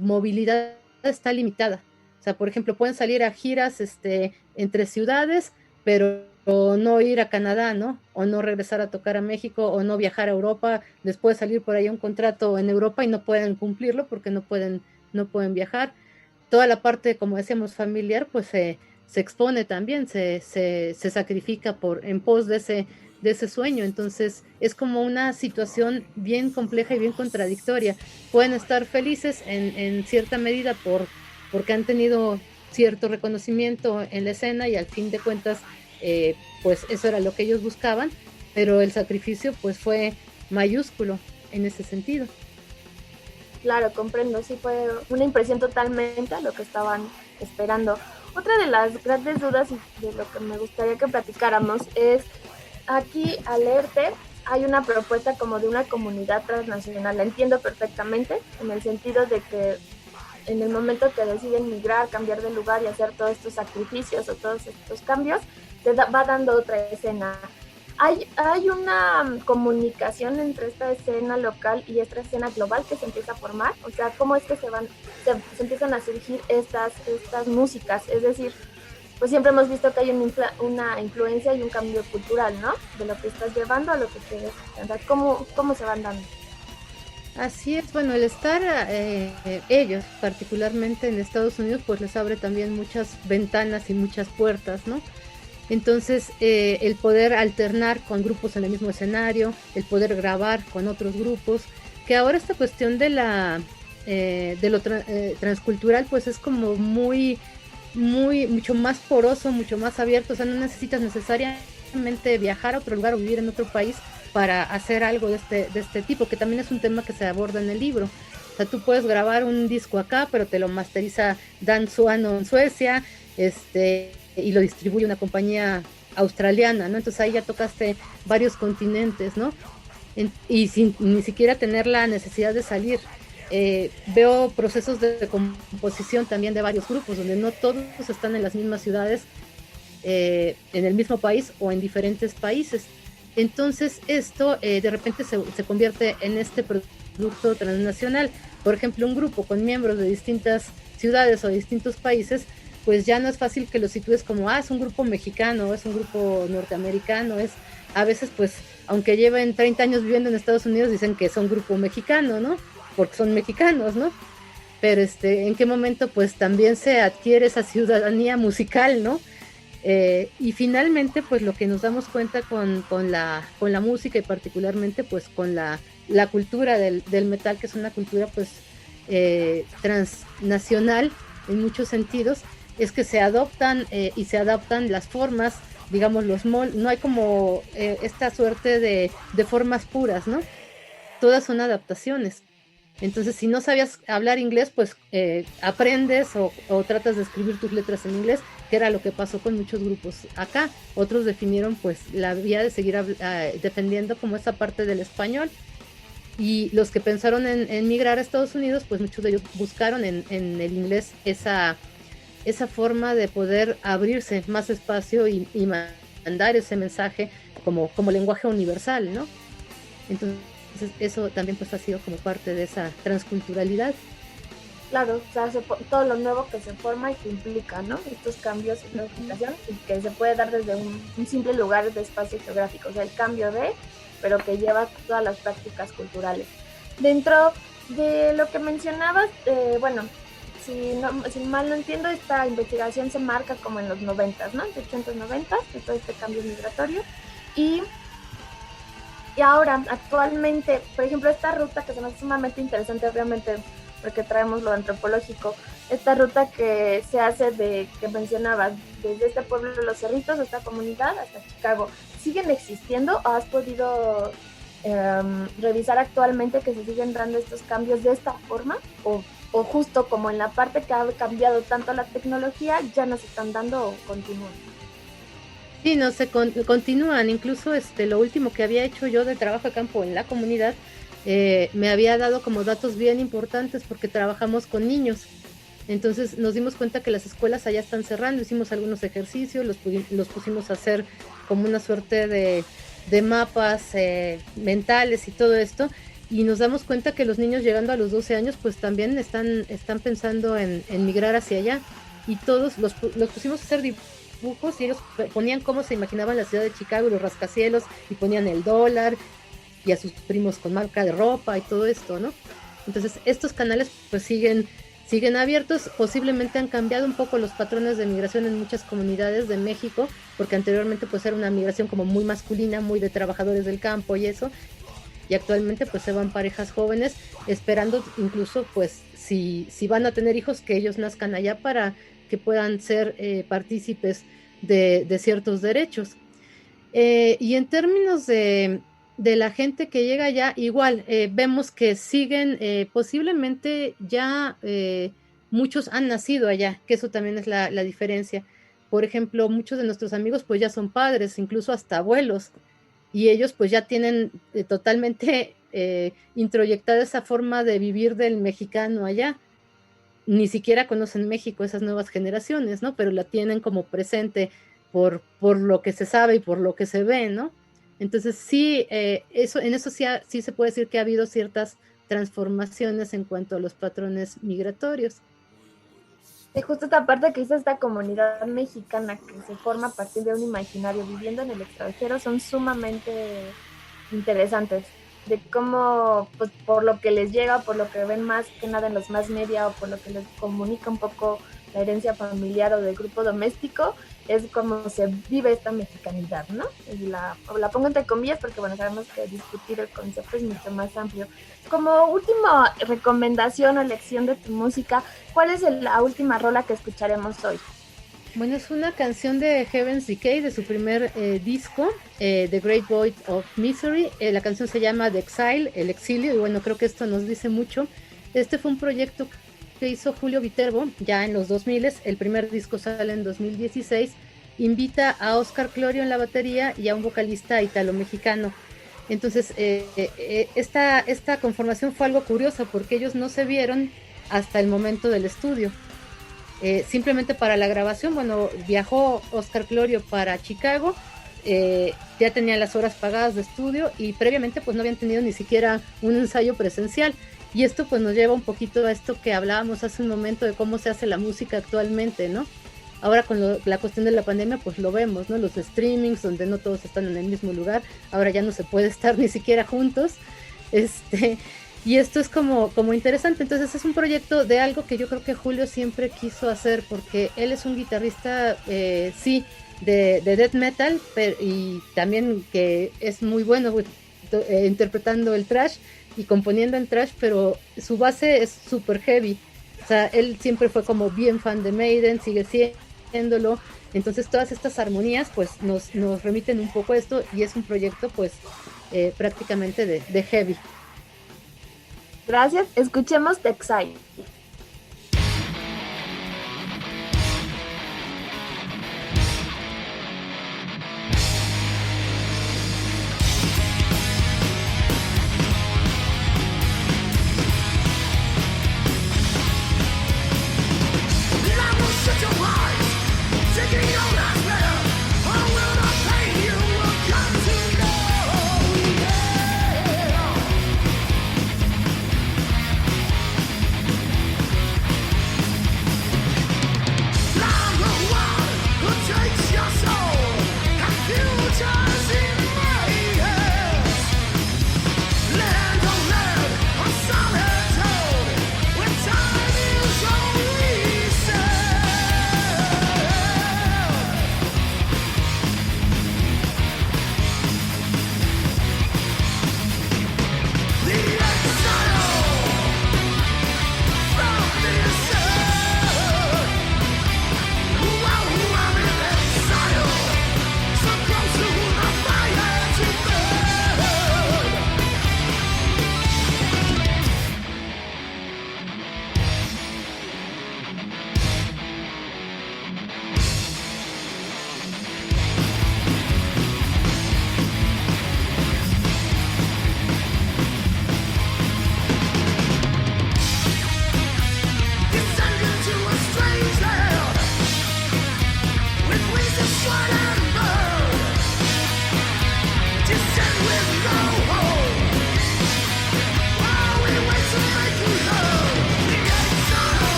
movilidad está limitada. O sea, por ejemplo, pueden salir a giras entre ciudades, pero no ir a Canadá, ¿no? O no regresar a tocar a México, o no viajar a Europa, les puede salir por ahí un contrato en Europa y no pueden cumplirlo porque no pueden viajar. Toda la parte, como decíamos, familiar, pues se expone también, se sacrifica en pos de ese sueño. Entonces es como una situación bien compleja y bien contradictoria. Pueden estar felices en cierta medida porque han tenido cierto reconocimiento en la escena, y al fin de cuentas pues eso era lo que ellos buscaban, pero el sacrificio pues fue mayúsculo en ese sentido. Claro, comprendo, sí fue una impresión totalmente a lo que estaban esperando. Otra de las grandes dudas y de lo que me gustaría que platicáramos es, aquí al ERTE hay una propuesta como de una comunidad transnacional, la entiendo perfectamente, en el sentido de que en el momento que deciden migrar, cambiar de lugar y hacer todos estos sacrificios o todos estos cambios, va dando otra escena. ¿Hay una comunicación entre esta escena local y esta escena global que se empieza a formar? O sea, ¿cómo es que se empiezan a surgir estas músicas? Es decir, pues siempre hemos visto que hay una influencia y un cambio cultural, ¿no? De lo que estás llevando a lo que quieres cantar. ¿Cómo se van dando? Así es, bueno, el estar ellos, particularmente en Estados Unidos, pues les abre también muchas ventanas y muchas puertas, ¿no? Entonces, el poder alternar con grupos en el mismo escenario, el poder grabar con otros grupos, que ahora esta cuestión de lo transcultural, pues es como mucho más poroso, mucho más abierto. O sea, no necesitas necesariamente viajar a otro lugar o vivir en otro país para hacer algo de este tipo, que también es un tema que se aborda en el libro. O sea, tú puedes grabar un disco acá, pero te lo masteriza Dan Suano en Suecia, y lo distribuye una compañía australiana, ¿no? Entonces ahí ya tocaste varios continentes, ¿no? Y sin ni siquiera tener la necesidad de salir. Veo procesos de composición también de varios grupos, donde no todos están en las mismas ciudades, en el mismo país o en diferentes países. Entonces esto de repente se convierte en este producto transnacional. Por ejemplo, un grupo con miembros de distintas ciudades o de distintos países, pues ya no es fácil que lo sitúes como, es un grupo mexicano, es un grupo norteamericano, a veces pues, aunque lleven 30 años viviendo en Estados Unidos, dicen que son grupo mexicano, ¿no? Porque son mexicanos, ¿no? Pero ¿en qué momento pues también se adquiere esa ciudadanía musical, ¿no? Y finalmente pues lo que nos damos cuenta con la música, y particularmente pues con la cultura del metal, que es una cultura pues transnacional en muchos sentidos, es que se adoptan y se adaptan las formas, digamos, no hay como esta suerte de formas puras, ¿no? Todas son adaptaciones. Entonces, si no sabías hablar inglés, pues aprendes o tratas de escribir tus letras en inglés, que era lo que pasó con muchos grupos acá. Otros definieron pues la vía de seguir defendiendo como esa parte del español, y los que pensaron en migrar a Estados Unidos, pues muchos de ellos buscaron en el inglés esa forma de poder abrirse más espacio y mandar ese mensaje como lenguaje universal, ¿no? Entonces eso también pues ha sido como parte de esa transculturalidad. Claro, o sea, todo lo nuevo que se forma y que implica, ¿no? Estos cambios y modificación, y que se puede dar desde un simple lugar de espacio geográfico, o sea, el cambio pero que lleva todas las prácticas culturales. Dentro De lo que mencionabas, bueno, si mal no entiendo, esta investigación se marca como en los 90, ¿no? De 80-90, de todo este cambio migratorio. Y ahora, actualmente, por ejemplo, esta ruta que se me hace sumamente interesante, obviamente, porque traemos lo antropológico, esta ruta que se hace que mencionabas, desde este pueblo de Los Cerritos, esta comunidad, hasta Chicago, ¿siguen existiendo o has podido revisar actualmente que se siguen dando estos cambios de esta forma? O justo como en la parte que ha cambiado tanto la tecnología, ya no se están dando o continúan. Sí, no, continúan. Incluso lo último que había hecho yo de trabajo de campo en la comunidad me había dado como datos bien importantes porque trabajamos con niños. Entonces nos dimos cuenta que las escuelas allá están cerrando, hicimos algunos ejercicios, los pusimos a hacer como una suerte de mapas mentales y todo esto, y nos damos cuenta que los niños llegando a los 12 años pues también están pensando en migrar hacia allá, y todos los pusimos a hacer dibujos y ellos ponían cómo se imaginaban la ciudad de Chicago y los rascacielos, y ponían el dólar y a sus primos con marca de ropa y todo esto, ¿no? Entonces estos canales pues siguen abiertos. Posiblemente han cambiado un poco los patrones de migración en muchas comunidades de México, porque anteriormente pues era una migración como muy masculina, muy de trabajadores del campo y eso, y actualmente pues se van parejas jóvenes esperando incluso pues si van a tener hijos, que ellos nazcan allá para que puedan ser partícipes de ciertos derechos. Y en términos de la gente que llega allá, igual vemos que siguen, posiblemente ya muchos han nacido allá, que eso también es la diferencia. Por ejemplo, muchos de nuestros amigos pues ya son padres, incluso hasta abuelos, y ellos pues ya tienen totalmente introyectada esa forma de vivir del mexicano allá. Ni siquiera conocen México esas nuevas generaciones, ¿no? Pero la tienen como presente por lo que se sabe y por lo que se ve, ¿no? Entonces sí, en eso sí se puede decir que ha habido ciertas transformaciones en cuanto a los patrones migratorios. Y justo esta parte que dice esta comunidad mexicana que se forma a partir de un imaginario viviendo en el extranjero son sumamente interesantes, de cómo, pues por lo que les llega, por lo que ven más que nada en los más media, o por lo que les comunica un poco la herencia familiar o del grupo doméstico, es como se vive esta mexicanidad, ¿no? Y la pongo entre comillas porque, bueno, sabemos que discutir el concepto es mucho más amplio. Como última recomendación o lección de tu música, ¿cuál es la última rola que escucharemos hoy? Bueno, es una canción de Heaven's Decay, de su primer disco, The Great Void of Misery. La canción se llama The Exile, el exilio, y bueno, creo que esto nos dice mucho. Este fue un proyecto que hizo Julio Viterbo ya en los 2000, el primer disco sale en 2016, invita a Oscar Clorio en la batería y a un vocalista italo-mexicano. Entonces esta conformación fue algo curiosa porque ellos no se vieron hasta el momento del estudio. Simplemente para la grabación, bueno, viajó Oscar Clorio para Chicago, ya tenía las horas pagadas de estudio y previamente pues no habían tenido ni siquiera un ensayo presencial. Y esto pues nos lleva un poquito a esto que hablábamos hace un momento de cómo se hace la música actualmente, ¿no? Ahora con la cuestión de la pandemia pues lo vemos, ¿no? Los streamings donde no todos están en el mismo lugar, ahora ya no se puede estar ni siquiera juntos, y esto es como interesante. Entonces es un proyecto de algo que yo creo que Julio siempre quiso hacer, porque él es un guitarrista, sí, de death metal, y también que es muy bueno interpretando el thrash y componiendo en thrash, pero su base es super heavy. O sea, él siempre fue como bien fan de Maiden, sigue siéndolo. Entonces todas estas armonías pues nos remiten un poco a esto, y es un proyecto pues prácticamente de heavy. Gracias, escuchemos The Exile. Yeah.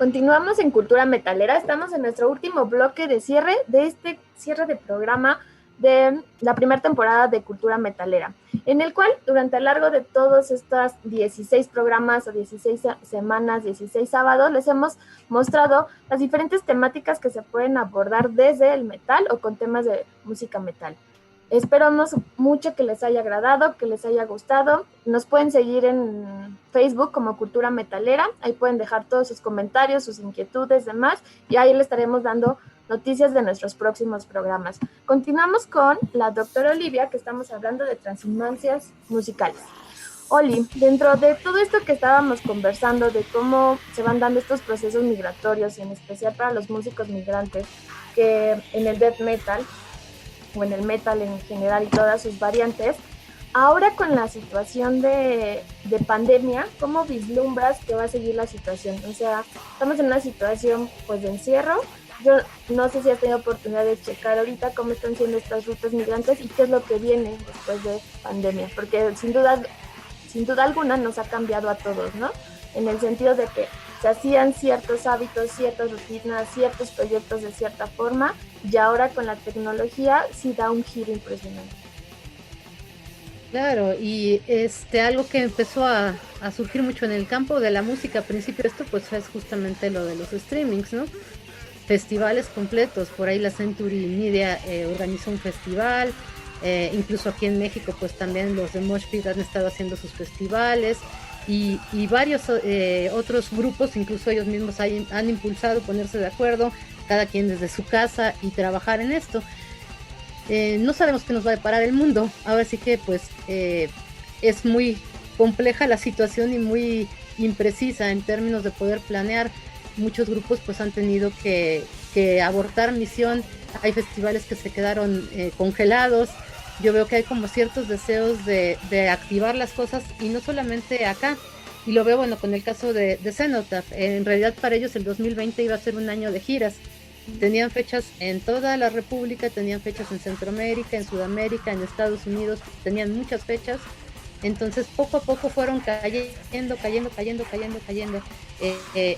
Continuamos en Cultura Metalera, estamos en nuestro último bloque de cierre de programa de la primera temporada de Cultura Metalera, en el cual durante el largo de todos estos 16 programas o 16 semanas, 16 sábados, les hemos mostrado las diferentes temáticas que se pueden abordar desde el metal o con temas de música metal. Esperamos mucho que les haya agradado, que les haya gustado. Nos pueden seguir en Facebook como Cultura Metalera. Ahí pueden dejar todos sus comentarios, sus inquietudes, demás. Y ahí les estaremos dando noticias de nuestros próximos programas. Continuamos con la doctora Olivia, que estamos hablando de transhumancias musicales. Oli, dentro de todo esto que estábamos conversando, de cómo se van dando estos procesos migratorios, y en especial para los músicos migrantes, que en el death metal, o en el metal en general y todas sus variantes, ahora con la situación de pandemia, ¿cómo vislumbras que va a seguir la situación? O sea, estamos en una situación pues de encierro. Yo no sé si has tenido oportunidad de checar ahorita cómo están siendo estas rutas migrantes y qué es lo que viene después de pandemia, porque sin duda alguna nos ha cambiado a todos, ¿no? En el sentido de que se hacían ciertos hábitos, ciertas rutinas, ciertos proyectos de cierta forma, y ahora con la tecnología sí da un giro impresionante. Claro, y algo que empezó a surgir mucho en el campo de la música al principio, esto pues es justamente lo de los streamings, ¿no? Festivales completos, por ahí la Century Media organizó un festival, incluso aquí en México pues también los de Mosh Pit han estado haciendo sus festivales, y varios otros grupos, incluso ellos mismos han impulsado ponerse de acuerdo, cada quien desde su casa, y trabajar en esto. No sabemos qué nos va a deparar el mundo, ahora sí que pues es muy compleja la situación y muy imprecisa en términos de poder planear. Muchos grupos pues han tenido que abortar misión, hay festivales que se quedaron congelados. Yo veo que hay como ciertos deseos de activar las cosas, y no solamente acá, y lo veo bueno con el caso de Cenotaph. En realidad para ellos el 2020 iba a ser un año de giras, tenían fechas en toda la república, tenían fechas en Centroamérica, en Sudamérica, en Estados Unidos, tenían muchas fechas. Entonces poco a poco fueron cayendo.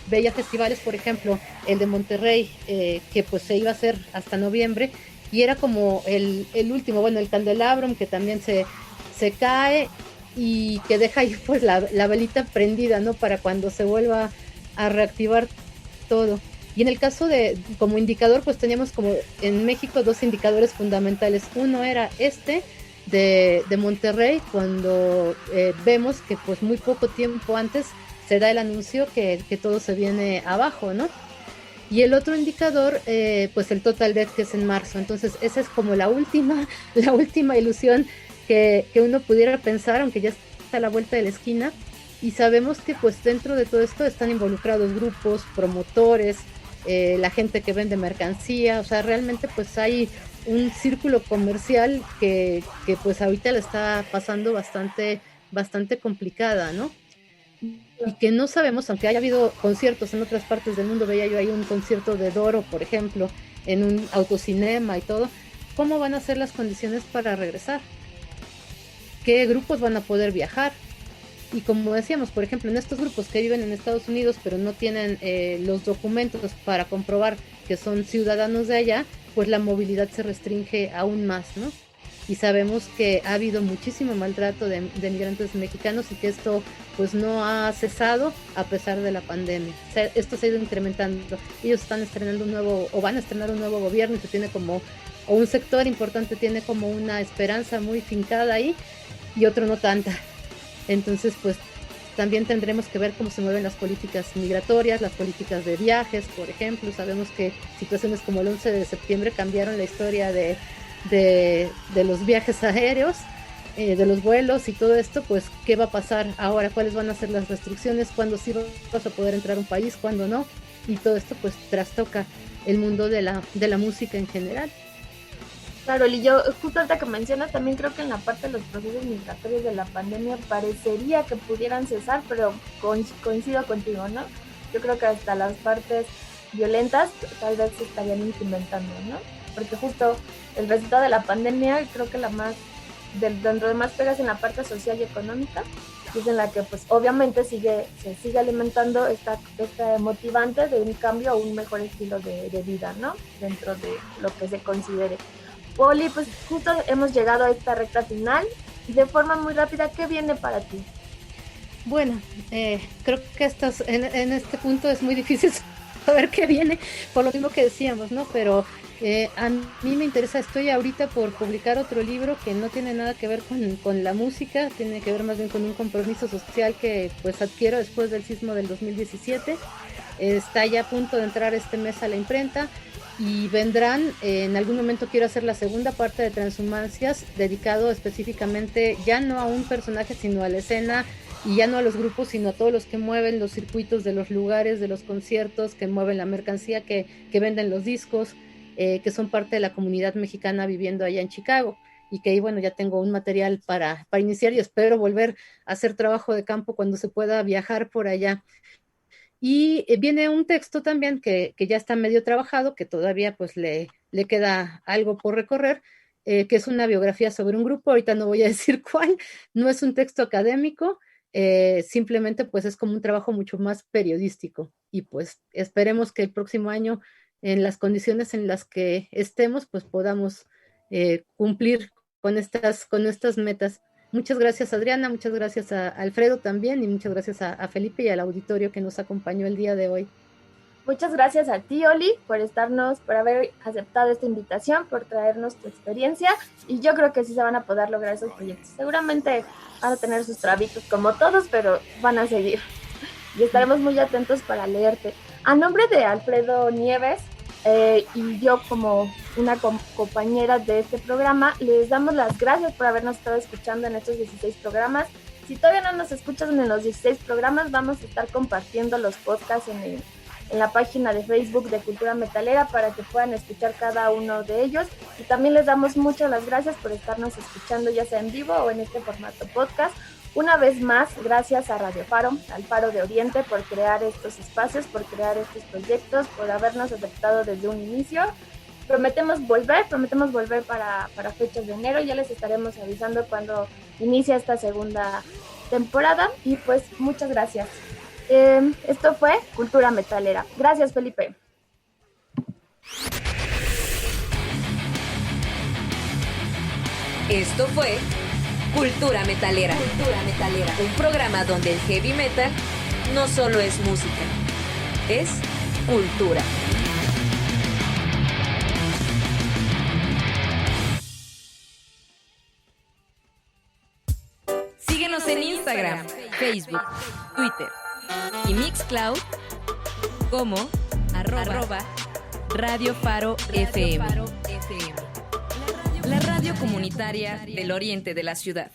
Veía festivales, por ejemplo, el de Monterrey, que pues se iba a hacer hasta noviembre, y era como el último, bueno, el Candelabrum, que también se cae, y que deja ahí pues la velita prendida, ¿no? Para cuando se vuelva a reactivar todo. Y en el caso de, como indicador, pues teníamos como en México dos indicadores fundamentales. Uno era de Monterrey, cuando vemos que pues muy poco tiempo antes se da el anuncio que todo se viene abajo, ¿no? Y el otro indicador, pues el Total Death, que es en marzo. Entonces esa es como la última ilusión que uno pudiera pensar, aunque ya está a la vuelta de la esquina. Y sabemos que pues dentro de todo esto están involucrados grupos, promotores, la gente que vende mercancía, o sea, realmente pues hay un círculo comercial que pues ahorita le está pasando bastante complicada, ¿no? Y que no sabemos, aunque haya habido conciertos en otras partes del mundo, veía yo ahí un concierto de Doro, por ejemplo, en un autocinema y todo, ¿cómo van a ser las condiciones para regresar? ¿Qué grupos van a poder viajar? Y como decíamos, por ejemplo, en estos grupos que viven en Estados Unidos pero no tienen los documentos para comprobar que son ciudadanos de allá, pues la movilidad se restringe aún más, ¿no? Y sabemos que ha habido muchísimo maltrato de migrantes mexicanos y que esto pues no ha cesado a pesar de la pandemia. O sea, esto se ha ido incrementando. Ellos están estrenando van a estrenar un nuevo gobierno que tiene como, o un sector importante tiene como una esperanza muy fincada ahí y otro no tanta. Entonces, pues también tendremos que ver cómo se mueven las políticas migratorias, las políticas de viajes, por ejemplo. Sabemos que situaciones como el 11 de septiembre cambiaron la historia de los viajes aéreos, de los vuelos y todo esto. Pues, ¿qué va a pasar ahora? ¿Cuáles van a ser las restricciones? ¿Cuándo sí vas a poder entrar a un país? ¿Cuándo no? Y todo esto, pues, trastoca el mundo de la música en general. Claro, y yo justo ahorita que mencionas, también creo que en la parte de los procesos migratorios de la pandemia parecería que pudieran cesar, pero coincido contigo, ¿no? Yo creo que hasta las partes violentas tal vez se estarían incrementando, ¿no? Porque justo el resultado de la pandemia, creo que dentro de más pegas en la parte social y económica, es en la que pues obviamente se sigue alimentando esta motivante de un cambio a un mejor estilo de vida, ¿no? Dentro de lo que se considere. Poli, pues justo hemos llegado a esta recta final y de forma muy rápida, ¿qué viene para ti? Bueno, creo que en este punto es muy difícil saber qué viene, por lo mismo que decíamos, ¿no? Pero a mí me interesa, estoy ahorita por publicar otro libro que no tiene nada que ver con la música, tiene que ver más bien con un compromiso social que pues adquiero después del sismo del 2017. Está ya a punto de entrar este mes a la imprenta. Y vendrán, en algún momento quiero hacer la segunda parte de Transhumancias, dedicado específicamente ya no a un personaje, sino a la escena, y ya no a los grupos, sino a todos los que mueven los circuitos de los lugares, de los conciertos, que mueven la mercancía, que venden los discos, que son parte de la comunidad mexicana viviendo allá en Chicago. Y que ahí, bueno, ya tengo un material para iniciar y espero volver a hacer trabajo de campo cuando se pueda viajar por allá. Y viene un texto también que ya está medio trabajado, que todavía pues le queda algo por recorrer, que es una biografía sobre un grupo. Ahorita no voy a decir cuál, no es un texto académico, simplemente pues es como un trabajo mucho más periodístico. Y pues esperemos que el próximo año, en las condiciones en las que estemos, pues podamos cumplir con estas metas. Muchas gracias, Adriana, muchas gracias a Alfredo también y muchas gracias a Felipe y al auditorio que nos acompañó el día de hoy. Muchas gracias a ti, Oli, por haber aceptado esta invitación, por traernos tu experiencia, y yo creo que sí se van a poder lograr esos proyectos. Seguramente van a tener sus trabitos como todos, pero van a seguir y estaremos muy atentos para leerte. A nombre de Alfredo Nieves y yo como una compañera de este programa, les damos las gracias por habernos estado escuchando en estos 16 programas. Si todavía no nos escuchan en los 16 programas, vamos a estar compartiendo los podcasts en la página de Facebook de Cultura Metalera para que puedan escuchar cada uno de ellos. Y también les damos muchas las gracias por estarnos escuchando, ya sea en vivo o en este formato podcast. Una vez más, gracias a Radio Faro, al Faro de Oriente, por crear estos espacios, por crear estos proyectos, por habernos aceptado desde un inicio. Prometemos volver para fechas de enero. Ya les estaremos avisando cuando inicia esta segunda temporada. Y pues, muchas gracias. Esto fue Cultura Metalera. Gracias, Felipe. Esto fue Cultura Metalera. Un programa donde el heavy metal no solo es música, es cultura. Síguenos en Instagram, Facebook, Twitter y Mixcloud como Radio Faro FM. La radio comunitaria del oriente de la ciudad.